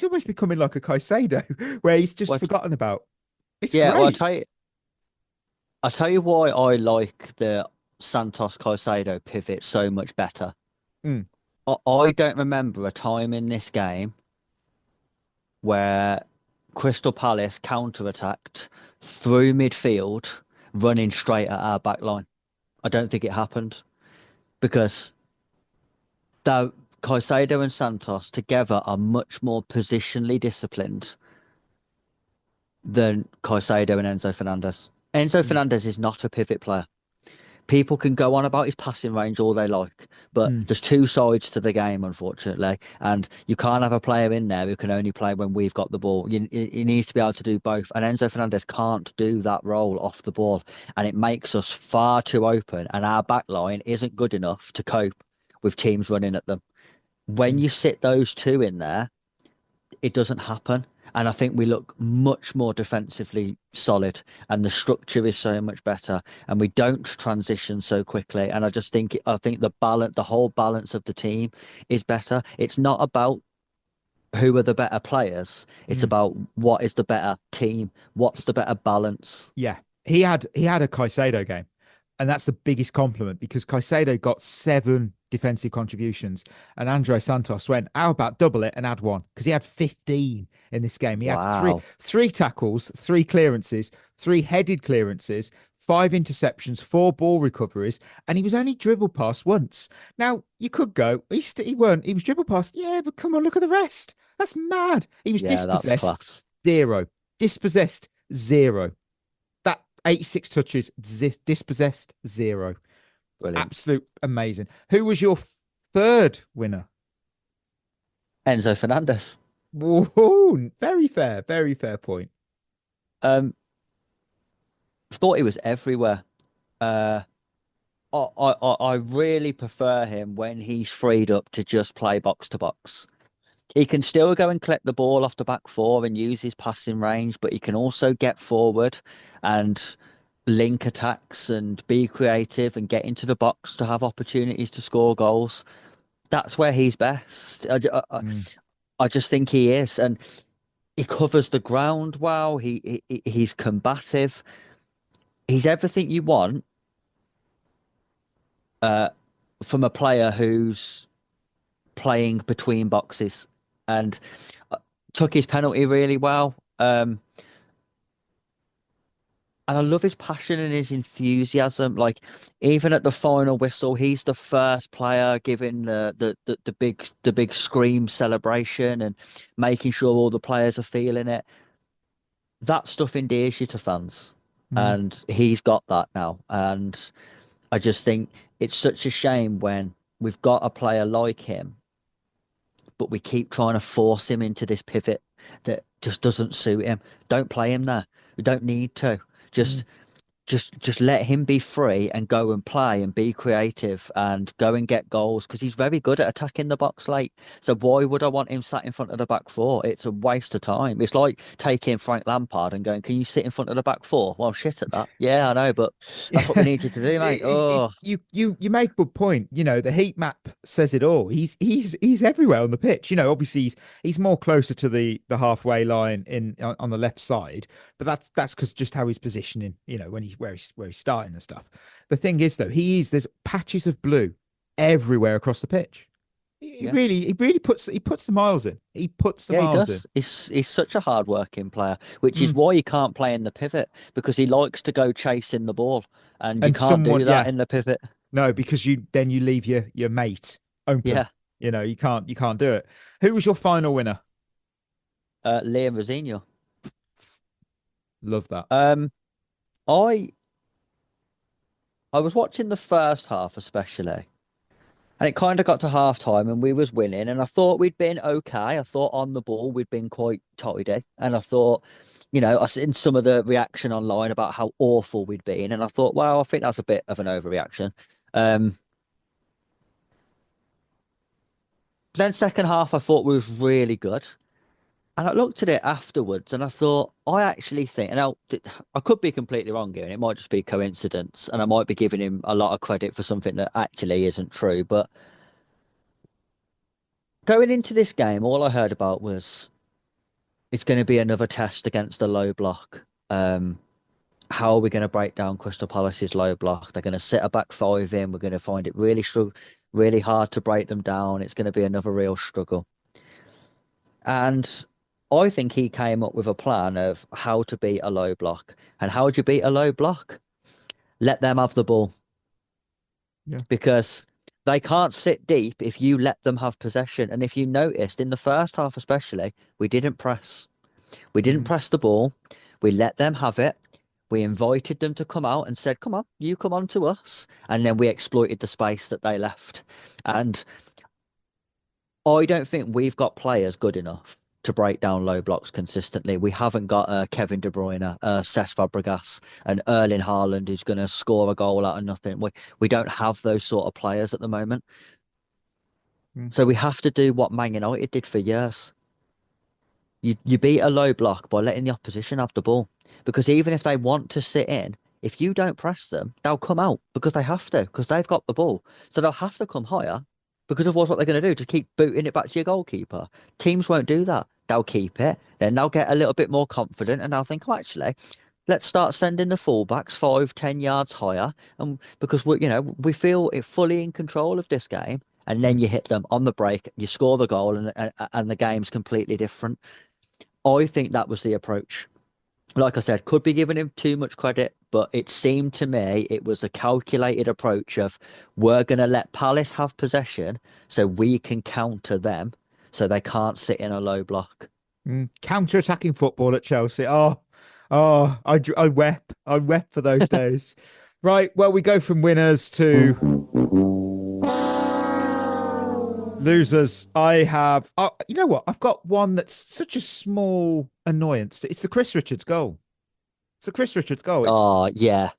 almost becoming like a Caicedo where he's just forgotten about. It's great.
Well, I'll tell you why I like the Santos Caicedo pivot so much better. I don't remember a time in this game where Crystal Palace counter-attacked through midfield, running straight at our back line. I don't think it happened, because Caicedo and Santos together are much more positionally disciplined than Caicedo and Enzo Fernandez. Enzo Fernandez is not a pivot player, people can go on about his passing range all they like, but there's two sides to the game, unfortunately, and you can't have a player in there who can only play when we've got the ball. He needs to be able to do both, and Enzo Fernandez can't do that role off the ball, and it makes us far too open, and our back line isn't good enough to cope with teams running at them. When you sit those two in there, it doesn't happen. And I think we look much more defensively solid, and the structure is so much better, and we don't transition so quickly. And I think the whole balance of the team is better. It's not about who are the better players. It's about what is the better team. What's the better balance?
Yeah, he had a Caicedo game, and that's the biggest compliment, because Caicedo got 7 defensive contributions, and Andrey Santos went, how about double it and add 1? Because he had 15 in this game. He had three tackles, 3 clearances, 3 headed clearances, 5 interceptions, 4 ball recoveries, and he was only dribbled past once. Now, you could go, he was dribbled past, yeah, but come on, look at the rest. That's mad. He was dispossessed, 0. Dispossessed, 0. 86 touches, dispossessed, 0.
Brilliant.
Absolute amazing. Who was your third winner?
Enzo Fernandez.
Whoa, very fair point.
Thought he was everywhere. I really prefer him when he's freed up to just play box to box. He can still go and collect the ball off the back 4 and use his passing range, but he can also get forward and link attacks and be creative and get into the box to have opportunities to score goals. That's where he's best. I just think he is, and he covers the ground well. He's combative. He's everything you want from a player who's playing between boxes, and took his penalty really well. And I love his passion and his enthusiasm. Like, even at the final whistle, he's the first player giving the big scream celebration and making sure all the players are feeling it. That stuff endears you to fans, and he's got that now. And I just think it's such a shame when we've got a player like him, but we keep trying to force him into this pivot that just doesn't suit him. Don't play him there. We don't need to. Just let him be free and go and play and be creative and go and get goals, because he's very good at attacking the box late. So why would I want him sat in front of the back 4? It's a waste of time. It's like taking Frank Lampard and going, can you sit in front of the back 4? Well, shit at that. Yeah, I know, but that's what we need you to do, mate.
You make a good point. The heat map says it all. He's everywhere on the pitch. Obviously he's more closer to the halfway line on the left side, but that's because just how he's positioning, where he's starting and stuff. The thing is, though, there's patches of blue everywhere across the pitch. He really puts the miles in. He puts the miles in.
He's such a hard-working player, which is why he can't play in the pivot, because he likes to go chasing the ball, and you can't do that in the pivot.
No, because you leave your mate open.
Yeah,
you can't do it. Who was your final winner?
Liam Rosenior.
Love that.
I was watching the first half especially, and it kind of got to half time and we was winning, and I thought we'd been okay. I thought on the ball we'd been quite tidy, and I thought, I seen some of the reaction online about how awful we'd been, and I thought, well, I think that's a bit of an overreaction. Then second half I thought we was really good. And I looked at it afterwards and I thought, I actually think, and I could be completely wrong here, and it might just be coincidence, and I might be giving him a lot of credit for something that actually isn't true. But going into this game, all I heard about was it's going to be another test against the low block. How are we going to break down Crystal Palace's low block? They're going to sit a back 5 in. We're going to find it really hard to break them down. It's going to be another real struggle. And I think he came up with a plan of how to beat a low block. And how would you beat a low block? Let them have the ball. Yeah. Because they can't sit deep if you let them have possession. And if you noticed, in the first half especially, we didn't press. We didn't press the ball. We let them have it. We invited them to come out and said, come on, you come on to us. And then we exploited the space that they left. And I don't think we've got players good enough to break down low blocks consistently. We haven't got Kevin De Bruyne, Cesc Fabregas, and Erling Haaland who's going to score a goal out of nothing. We don't have those sort of players at the moment. So we have to do what Man United did for years. You beat a low block by letting the opposition have the ball. Because even if they want to sit in, if you don't press them, they'll come out because they have to, because they've got the ball. So they'll have to come higher, because otherwise what they're going to do is just keep booting it back to your goalkeeper. Teams won't do that. They'll keep it. Then they'll get a little bit more confident and they'll think, oh, actually, let's start sending the fullbacks 5-10 yards higher. And because we feel fully in control of this game. And then you hit them on the break, you score the goal, and the game's completely different. I think that was the approach. Like I said, could be giving him too much credit, but it seemed to me it was a calculated approach of, we're going to let Palace have possession so we can counter them so they can't sit in a low block.
Counter-attacking football at Chelsea. I wept. I wept for those days. Right, well, we go from winners to losers. I have, you know what? I've got one that's such a small annoyance. It's the Chris Richards goal.
Yeah.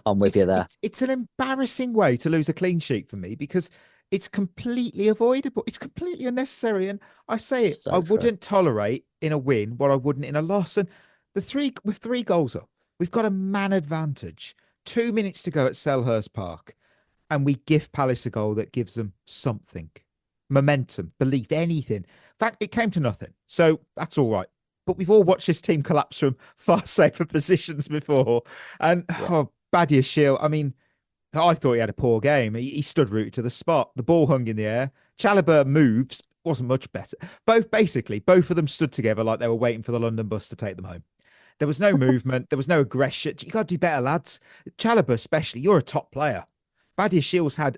I'm with you there.
It's an embarrassing way to lose a clean sheet for me because it's completely avoidable. It's completely unnecessary. And I say it, I wouldn't tolerate in a win what I wouldn't in a loss. And with 3 goals up, we've got a man advantage. 2 minutes to go at Selhurst Park. And we give Palace a goal that gives them something. Momentum, belief, anything. In fact, it came to nothing. So that's all right. But we've all watched this team collapse from far safer positions before. And Badia Shield, I mean, I thought he had a poor game. He stood rooted to the spot. The ball hung in the air. Chalobah moves, wasn't much better. Both of them stood together like they were waiting for the London bus to take them home. There was no movement. There was no aggression. You got to do better, lads. Chalobah especially, you're a top player. Badia Shield's had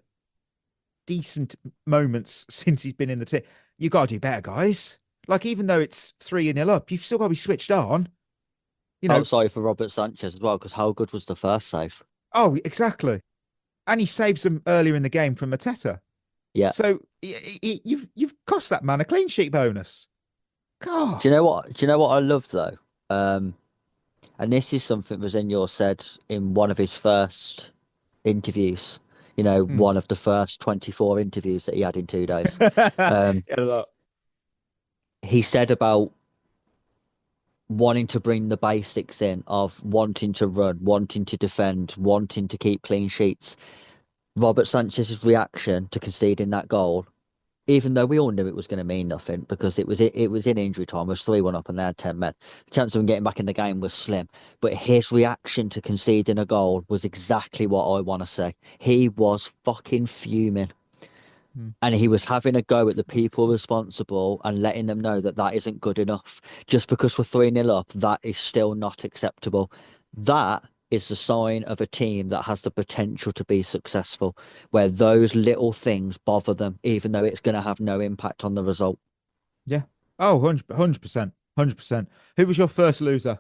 decent moments since he's been in the team. You got to do better, guys. Like, even though it's 3-0 up, you've still got to be switched on.
Sorry for Robert Sanchez as well, because how good was the first save?
Oh, exactly. And he saves them earlier in the game from Mateta.
Yeah.
So you've cost that man a clean sheet bonus. God.
Do you know what I love though? And this is something Mourinho said in one of his first interviews. One of the first 24 interviews that he had in 2 days. He said about wanting to bring the basics in of wanting to run, wanting to defend, wanting to keep clean sheets. Robert Sanchez's reaction to conceding that goal, even though we all knew it was going to mean nothing because it was in injury time, it was 3-1 up and they had 10 men. The chance of him getting back in the game was slim. But his reaction to conceding a goal was exactly what I want to say. He was fucking fuming. And he was having a go at the people responsible and letting them know that isn't good enough. Just because we're 3-0 up, that is still not acceptable. That is the sign of a team that has the potential to be successful, where those little things bother them, even though it's going to have no impact on the result.
Yeah. Oh, 100%. 100%. Who was your first loser?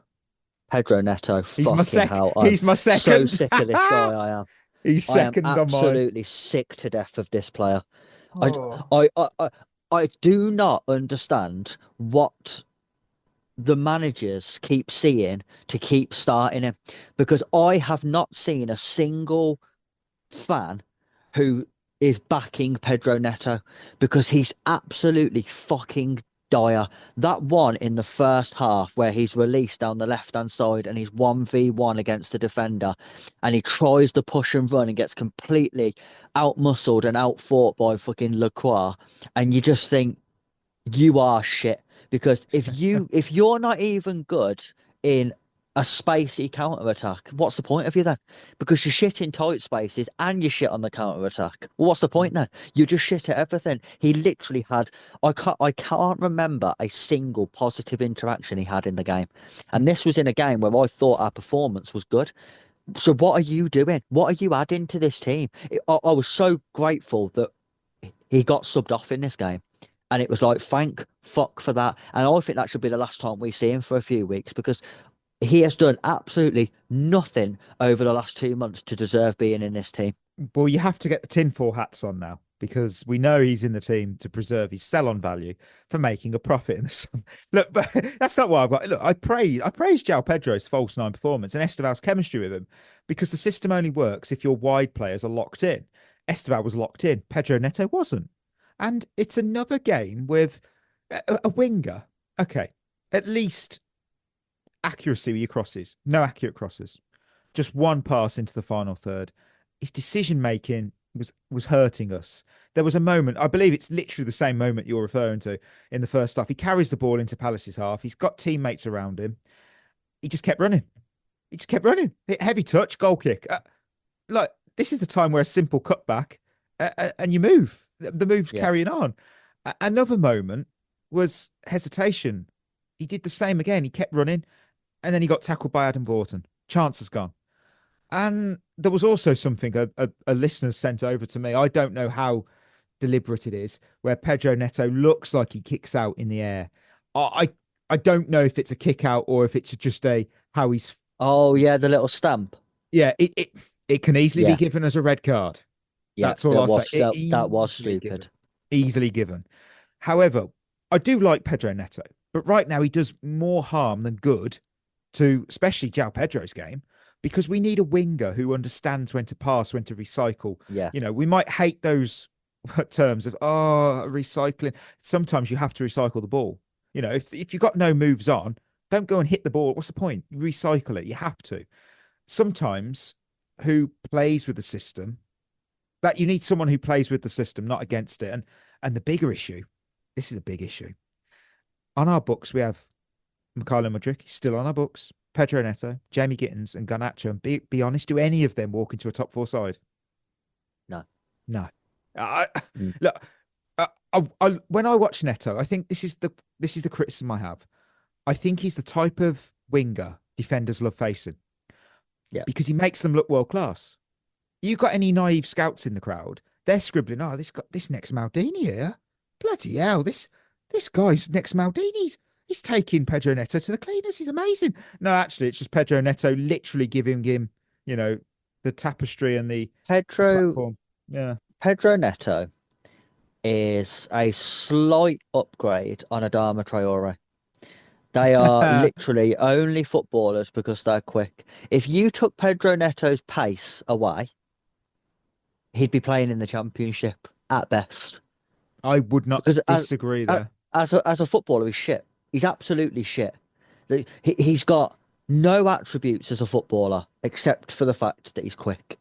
Pedro Neto.
He's my second. He's my second.
So sick of this guy, I am.
He's second on mine.
Absolutely sick to death of this player. I do not understand what the managers keep seeing to keep starting him, because I have not seen a single fan who is backing Pedro Neto, because he's absolutely fucking dire. That one in the first half where he's released down the left-hand side and he's 1v1 against the defender and he tries to push and run and gets completely out-muscled and out-fought by fucking Lacroix, and you just think, you are shit. Because if you're not even good in a spacey counter-attack, what's the point of you then? Because you're shit in tight spaces and you're shit on the counter-attack. Well, what's the point then? You're just shit at everything. He literally had, I can't remember a single positive interaction he had in the game. And this was in a game where I thought our performance was good. So what are you doing? What are you adding to this team? I was so grateful that he got subbed off in this game. And it was like, thank fuck for that. And I think that should be the last time we see him for a few weeks, because he has done absolutely nothing over the last 2 months to deserve being in this team.
Well, you have to get the tinfoil hats on now because we know he's in the team to preserve his sell-on value for making a profit in the summer. Look, but that's not what I've got. Look, I praise Joao Pedro's false nine performance and Estevao's chemistry with him because the system only works if your wide players are locked in. Estevao was locked in. Pedro Neto wasn't. And it's another game with a winger. Okay, at least accuracy with your crosses. No accurate crosses. Just one pass into the final third. His decision making was hurting us. There was a moment, I believe it's literally the same moment you're referring to in the first half. He carries the ball into Palace's half. He's got teammates around him. He just kept running. He just kept running. Heavy touch, goal kick. Like, this is the time where a simple cutback and you move. The move's carrying on. Another moment was hesitation. He did the same again. He kept running and then he got tackled by Adam Vorton. Chance has gone. And there was also something a listener sent over to me. I don't know how deliberate it is, where Pedro Neto looks like he kicks out in the air. I don't know if it's a kick out or if it's just how he's.
Oh yeah, the little stamp.
Yeah, it can easily be given as a red card.
Yeah,
that's all I'll say.
That was stupid.
Easily given. However, I do like Pedro Neto, but right now he does more harm than good to especially Joao Pedro's game. Because we need a winger who understands when to pass, when to recycle.
Yeah.
You know, we might hate those terms of, recycling. Sometimes you have to recycle the ball. You know, if you've got no moves on, don't go and hit the ball. What's the point? Recycle it. You have to. Sometimes who plays with the system, that you need someone who plays with the system, not against it. And the bigger issue, this is a big issue. On our books, we have Mikhailo Mudryk. He's still on our books. Pedro Neto, Jamie Gittins, and Garnacho. And be honest, do any of them walk into a top four side?
No.
Look, when I watch Neto, I think this is the criticism I have. I think he's the type of winger defenders love facing.
Yeah.
Because he makes them look world class. You got any naive scouts in the crowd? They're scribbling, this next Maldini here. Bloody hell, this guy's next Maldini's. He's taking Pedro Neto to the cleaners. He's amazing. No, actually, it's just Pedro Neto literally giving him, the tapestry and the platform. Yeah.
Pedro Neto is a slight upgrade on Adama Traore. They are literally only footballers because they're quick. If you took Pedro Neto's pace away, he'd be playing in the Championship at best.
I would not disagree there.
As a footballer, he's shit. He's absolutely shit. He's got no attributes as a footballer except for the fact that he's quick.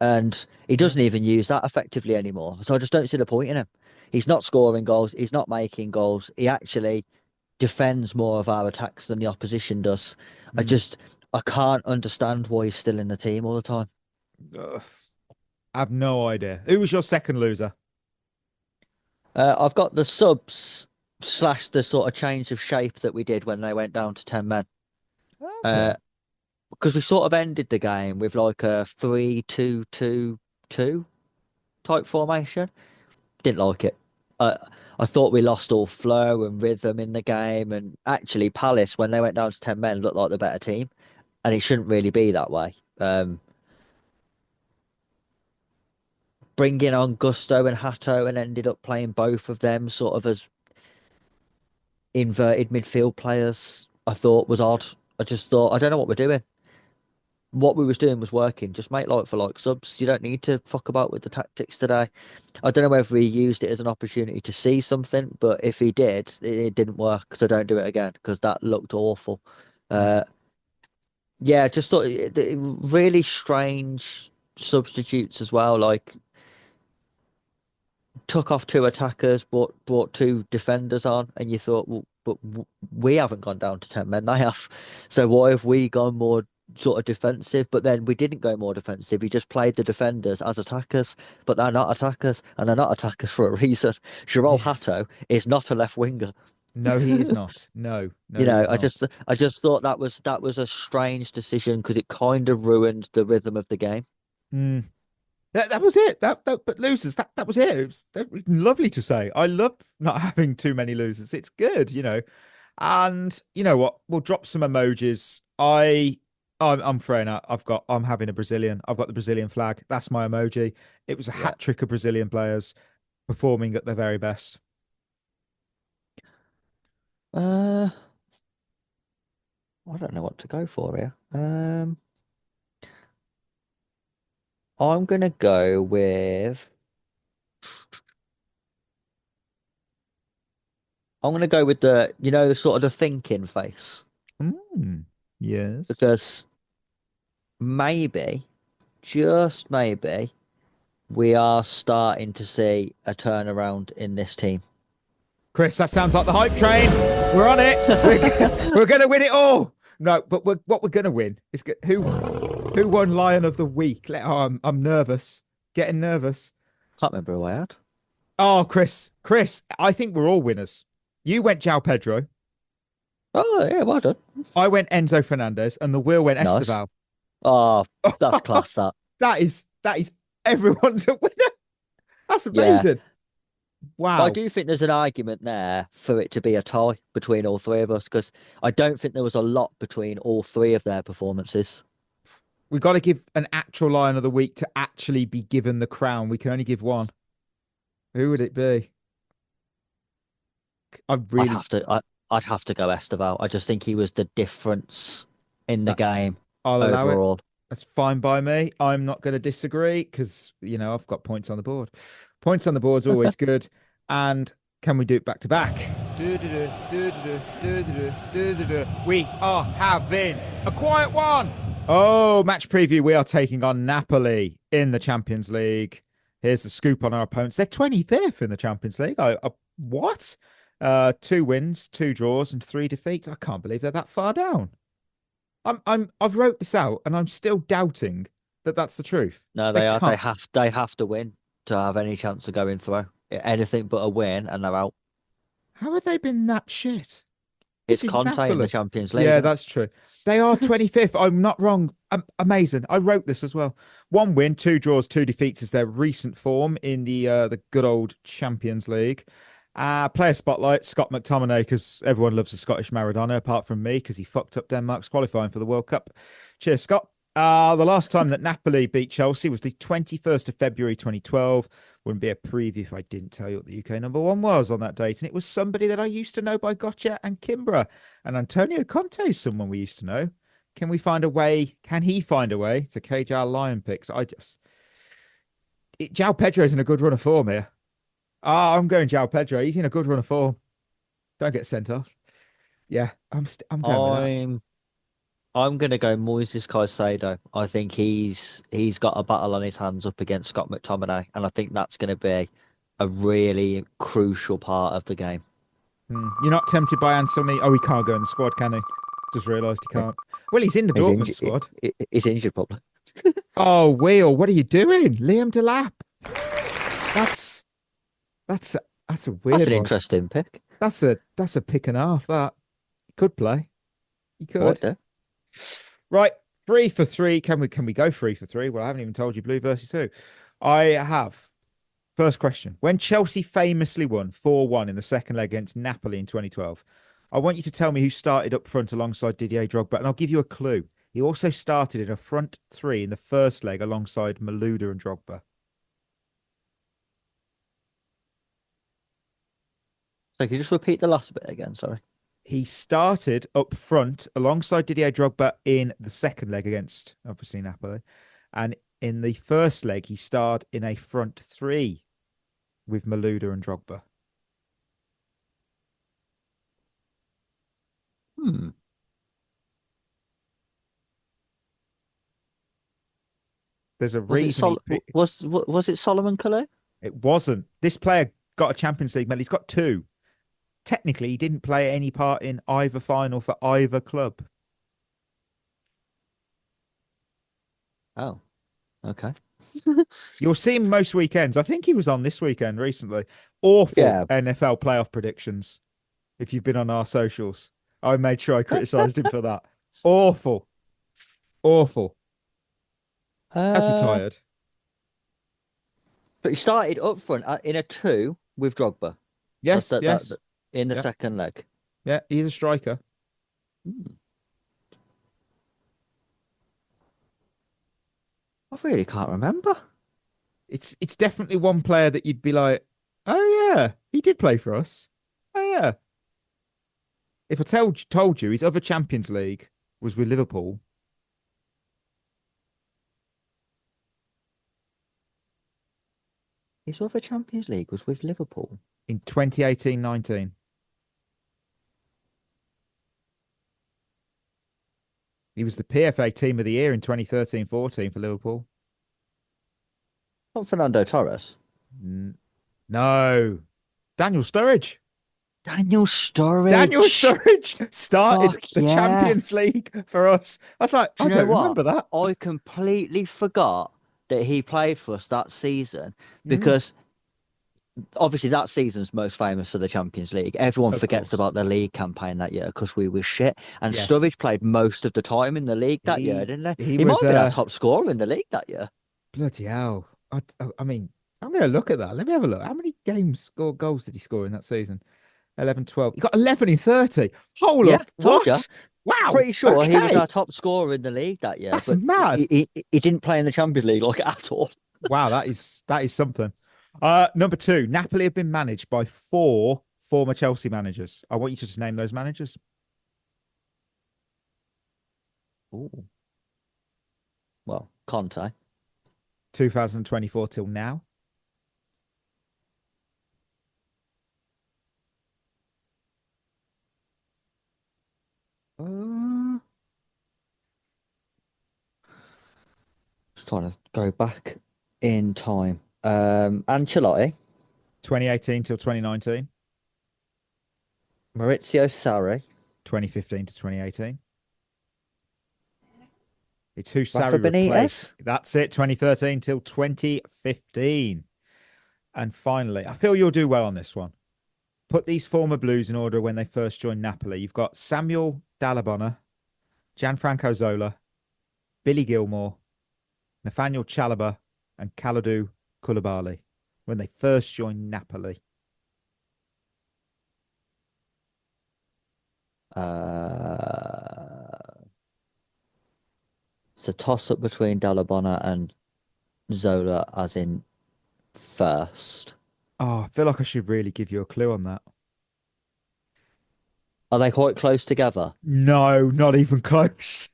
And he doesn't even use that effectively anymore. So I just don't see the point in him. He's not scoring goals. He's not making goals. He actually defends more of our attacks than the opposition does. I can't understand why he's still in the team all the time.
I have no idea. Who was your second loser?
I've got the subs / the sort of change of shape that we did when they went down to 10 men.
Okay.
Because we sort of ended the game with like a 3-2-2-2 type formation. Didn't like it. I thought we lost all flow and rhythm in the game. And actually, Palace, when they went down to 10 men, looked like the better team. And it shouldn't really be that way. Bringing on Gusto and Hato and ended up playing both of them sort of as inverted midfield players, I thought was odd. I just thought, I don't know what we're doing. What we was doing was working. Just make like for like subs. You don't need to fuck about with the tactics today. I don't know whether he used it as an opportunity to see something, but if he did, it didn't work. So don't do it again because that looked awful. Just thought really strange substitutes as well. Like took off 2 attackers, brought 2 defenders on, and you thought, well, but we haven't gone down to 10 men, they have. So why have we gone more sort of defensive? But then we didn't go more defensive. We just played the defenders as attackers, but they're not attackers, and they're not attackers for a reason. Joao Hato is not a left winger.
No, he is not. No,
I just thought that was a strange decision because it kind of ruined the rhythm of the game.
That was it. But losers, that was it. It was lovely to say. I love not having too many losers. It's good, And you know what? We'll drop some emojis I'm throwing out. I'm having a Brazilian. I've got the Brazilian flag. That's my emoji. It was a hat trick of Brazilian players performing at their very best.
I don't know what to go for here. I'm gonna go with. I'm gonna go with the sort of the thinking face,
Yes.
because maybe, just maybe, we are starting to see a turnaround in this team.
Chris, that sounds like the hype train. We're on it. We're going to win it all. No, but what we're going to win is who won Lion of the Week. I'm nervous. Getting nervous.
Can't remember who I had.
Oh, Chris, I think we're all winners. You went Joao Pedro.
Oh yeah, well done.
I went Enzo Fernandez, and the wheel went
Nice.
Estevao.
Oh, that's class.
That is everyone's a winner. That's amazing. Wow.
But I do think there's an argument there for it to be a tie between all three of us, because I don't think there was a lot between all three of their performances.
We've got to give an actual Lion of the Week to actually be given the crown. We can only give one. Who would it be? I'd have
to go Estevao. I just think he was the difference in the game
I'll allow
overall.
it. That's fine by me. I'm not going to disagree because, I've got points on the board. Points on the board's always good. And can we do it back to back? We are having a quiet one. Oh, match preview. We are taking on Napoli in the Champions League. Here's the scoop on our opponents. They're 25th in the Champions League. What? 2 wins, 2 draws, and 3 defeats. I can't believe they're that far down. I've wrote this out, and I'm still doubting that that's the truth.
No, they are. They have to win to have any chance of going through. Anything but a win, and they're out.
How have they been that shit?
It's Conte in the Champions League.
Yeah, that's true. They are 25th. I'm not wrong. Amazing. I wrote this as well. 1 win, 2 draws, 2 defeats is their recent form in the good old Champions League. Player spotlight, Scott McTominay, because everyone loves the Scottish Maradona, apart from me, because he fucked up Denmark's qualifying for the World Cup. Cheers, Scott. The last time that Napoli beat Chelsea was the 21st of February 2012. Wouldn't be a preview if I didn't tell you what the UK number 1 was on that date. And it was somebody that I used to know by Gotcha and Kimbra. And Antonio Conte is someone we used to know. Can he find a way to cage our Lion picks? Joao Pedro's in a good run of form here. I'm going Joao Pedro. He's in a good run of form. Don't get sent off. Yeah, I'm going with that.
I'm going to go Moises Caicedo. I think he's got a battle on his hands up against Scott McTominay, and I think that's going to be a really crucial part of the game.
You're not tempted by Anselmino? Oh, he can't go in the squad, can he? Just realised he can't. Well, he's in the Dortmund squad.
He's injured, probably.
Oh, Wheel, what are you doing? Liam Delap. That's a weird
That's an
one.
interesting pick.
That's a pick and a half, that. He could play. He could.
What,
Right, 3 for 3. Can we go 3 for 3? Well, I haven't even told you blue versus who. I have. First question. When Chelsea famously won 4-1 in the second leg against Napoli in 2012, I want you to tell me who started up front alongside Didier Drogba, and I'll give you a clue. He also started in a front 3 in the first leg alongside Malouda and Drogba.
So can you just repeat the last bit again? Sorry.
He started up front alongside Didier Drogba in the second leg against, obviously, Napoli. And in the first leg, he starred in a front 3 with Malouda and Drogba. There's a reason.
Was it Solomon Kalou?
It wasn't. This player got a Champions League medal. He's got 2. Technically, he didn't play any part in either final for either club.
Oh, okay.
You'll see him most weekends. I think he was on this weekend recently. Awful NFL playoff predictions. If you've been on our socials, I made sure I criticised him for that. Awful. Has retired.
But he started up front in a 2 with Drogba.
Yes,
In the second leg.
Yeah, he's a striker.
I really can't remember.
It's definitely one player that you'd be like, oh yeah, he did play for us. Oh yeah. If I told you his other Champions League was with Liverpool.
His other Champions League was with Liverpool
In 2018-19. He was the PFA Team of the Year in 2013-14 for Liverpool.
Not Fernando Torres.
No. Daniel Sturridge.
Daniel Sturridge.
Daniel Sturridge started
Fuck
the
yeah.
Champions League for us. I was like, I
Do you know
don't
what?
remember that.
I completely forgot that he played for us that season because obviously that season's most famous for the Champions League. Everyone
Of
forgets
course.
about the league campaign that year because we were shit. And
Yes.
Sturridge played most of the time in the league that
He-
year, didn't he?
he
He might
was,
have been our top scorer in the league that year.
Bloody hell. I mean, I'm going to look at that. Let me have a look. How many goals did he score in that season? 11, 12. He got 11 in 30. Hold
Yeah,
up.
told
What?
ya.
Wow.
Pretty sure he was
okay.
our top scorer in the league that year.
That's
but
mad.
He didn't play in the Champions League like at all.
Wow, that is something. Number 2, Napoli have been managed by 4 former Chelsea managers. I want you to just name those managers.
Ooh. Well, Conte.
2024 till now.
Just trying to go back in time. Ancelotti,
2018 till 2019.
Maurizio Sarri,
2015 to 2018. It's who
Rafa
Sarri replaced.
Benitez.
That's it, 2013 till 2015. And finally, I feel you'll do well on this one. Put these former Blues in order when they first joined Napoli. You've got Samuel Dallabona, Gianfranco Zola, Billy Gilmore, Nathaniel Chalobah, and Kalidou Koulibaly when they first joined Napoli.
It's a toss-up between Dallabona and Zola, as in first.
Oh, I feel like I should really give you a clue on that.
Are they quite close together?
No, not even close.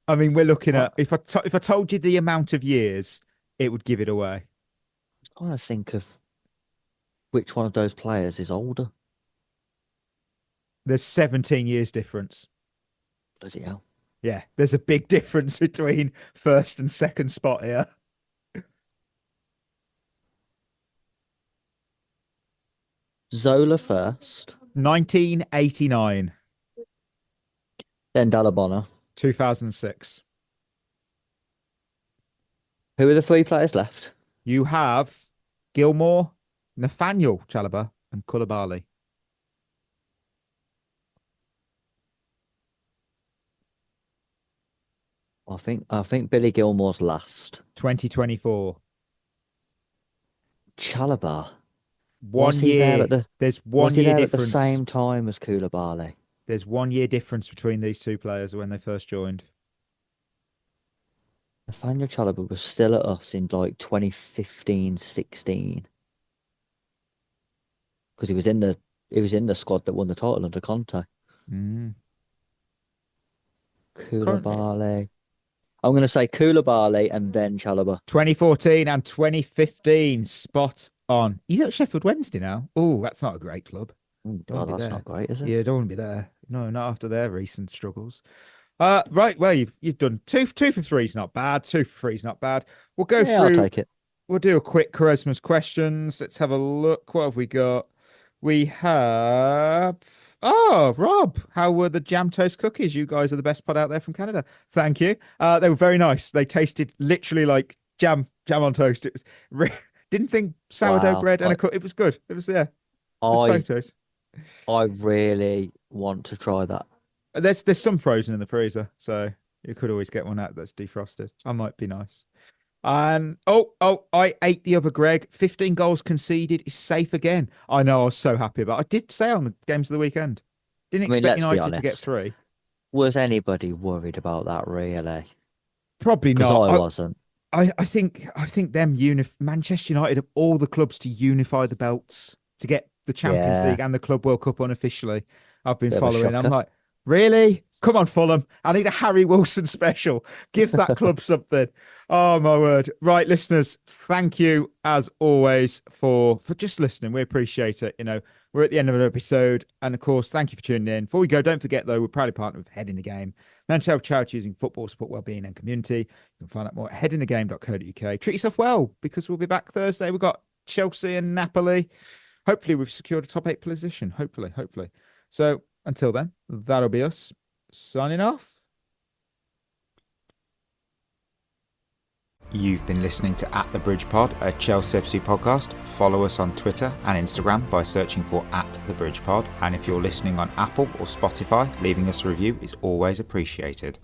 I mean, we're looking at if I told you the amount of years, it would give it away.
I'm trying to think of which one of those players is older.
There's 17 years difference.
Bloody hell.
Yeah, there's a big difference between first and second spot here.
Zola first,
1989,
then Dallabona.
2006.
Who are the 3 players left?
You have Gilmore, Nathaniel Chalobah, and Koulibaly.
I think Billy Gilmore's last.
2024.
Chalobah.
One
Was he
year.
there at the,
There's one
was he
year
there at the
difference.
same time as Koulibaly?
There's 1 year difference between these two players when they first joined.
Nathaniel Chalobah was still at us in like 2015-16 because he was in the squad that won the title under Conte. Koulibaly. I'm going to say Koulibaly and then Chalobah.
2014 and 2015, spot on. He's at Sheffield Wednesday now. Oh, that's not a great club.
Oh, that's not great, is it?
Yeah, don't want to be there. No, not after their recent struggles. Right, well, you've done two for three is not bad. 2 for 3 is not bad. We'll go through.
I'll take it.
We'll do a quick Quaresma's questions. Let's have a look. What have we got? We have. Oh, Rob, how were the jam toast cookies? You guys are the best pod out there from Canada. Thank you. They were very nice. They tasted literally like jam on toast. It was didn't think sourdough bread and a cook. It was good. It was photos.
I really want to try that.
There's some frozen in the freezer, so you could always get one out that's defrosted. I might be nice. And I ate the other Greg. 15 goals conceded is safe again. I know, I was so happy about it. I did say on the games of the weekend. Didn't expect United to get 3.
Was anybody worried about that, really?
Probably
Because
not.
I wasn't.
I think them Manchester United of all the clubs to unify the belts to get the Champions
Yeah.
League and the Club World Cup unofficially. I've been
Bit of a
following. I'm
shocker.
like, really? Come on, Fulham. I need a Harry Wilson special. Give that club something. Oh my word. Right, listeners, thank you as always for just listening. We appreciate it. You know, we're at the end of an episode. And of course, thank you for tuning in. Before we go, don't forget though, we're proudly partnered with Head in the Game. Mental health charity using football, support wellbeing and community. You can find out more at headinthegame.co.uk. Treat yourself well because we'll be back Thursday. We've got Chelsea and Napoli. Hopefully we've secured a top 8 position. Hopefully. So until then, that'll be us signing off.
You've been listening to At The Bridge Pod, a Chelsea FC podcast. Follow us on Twitter and Instagram by searching for At The Bridge Pod. And if you're listening on Apple or Spotify, leaving us a review is always appreciated.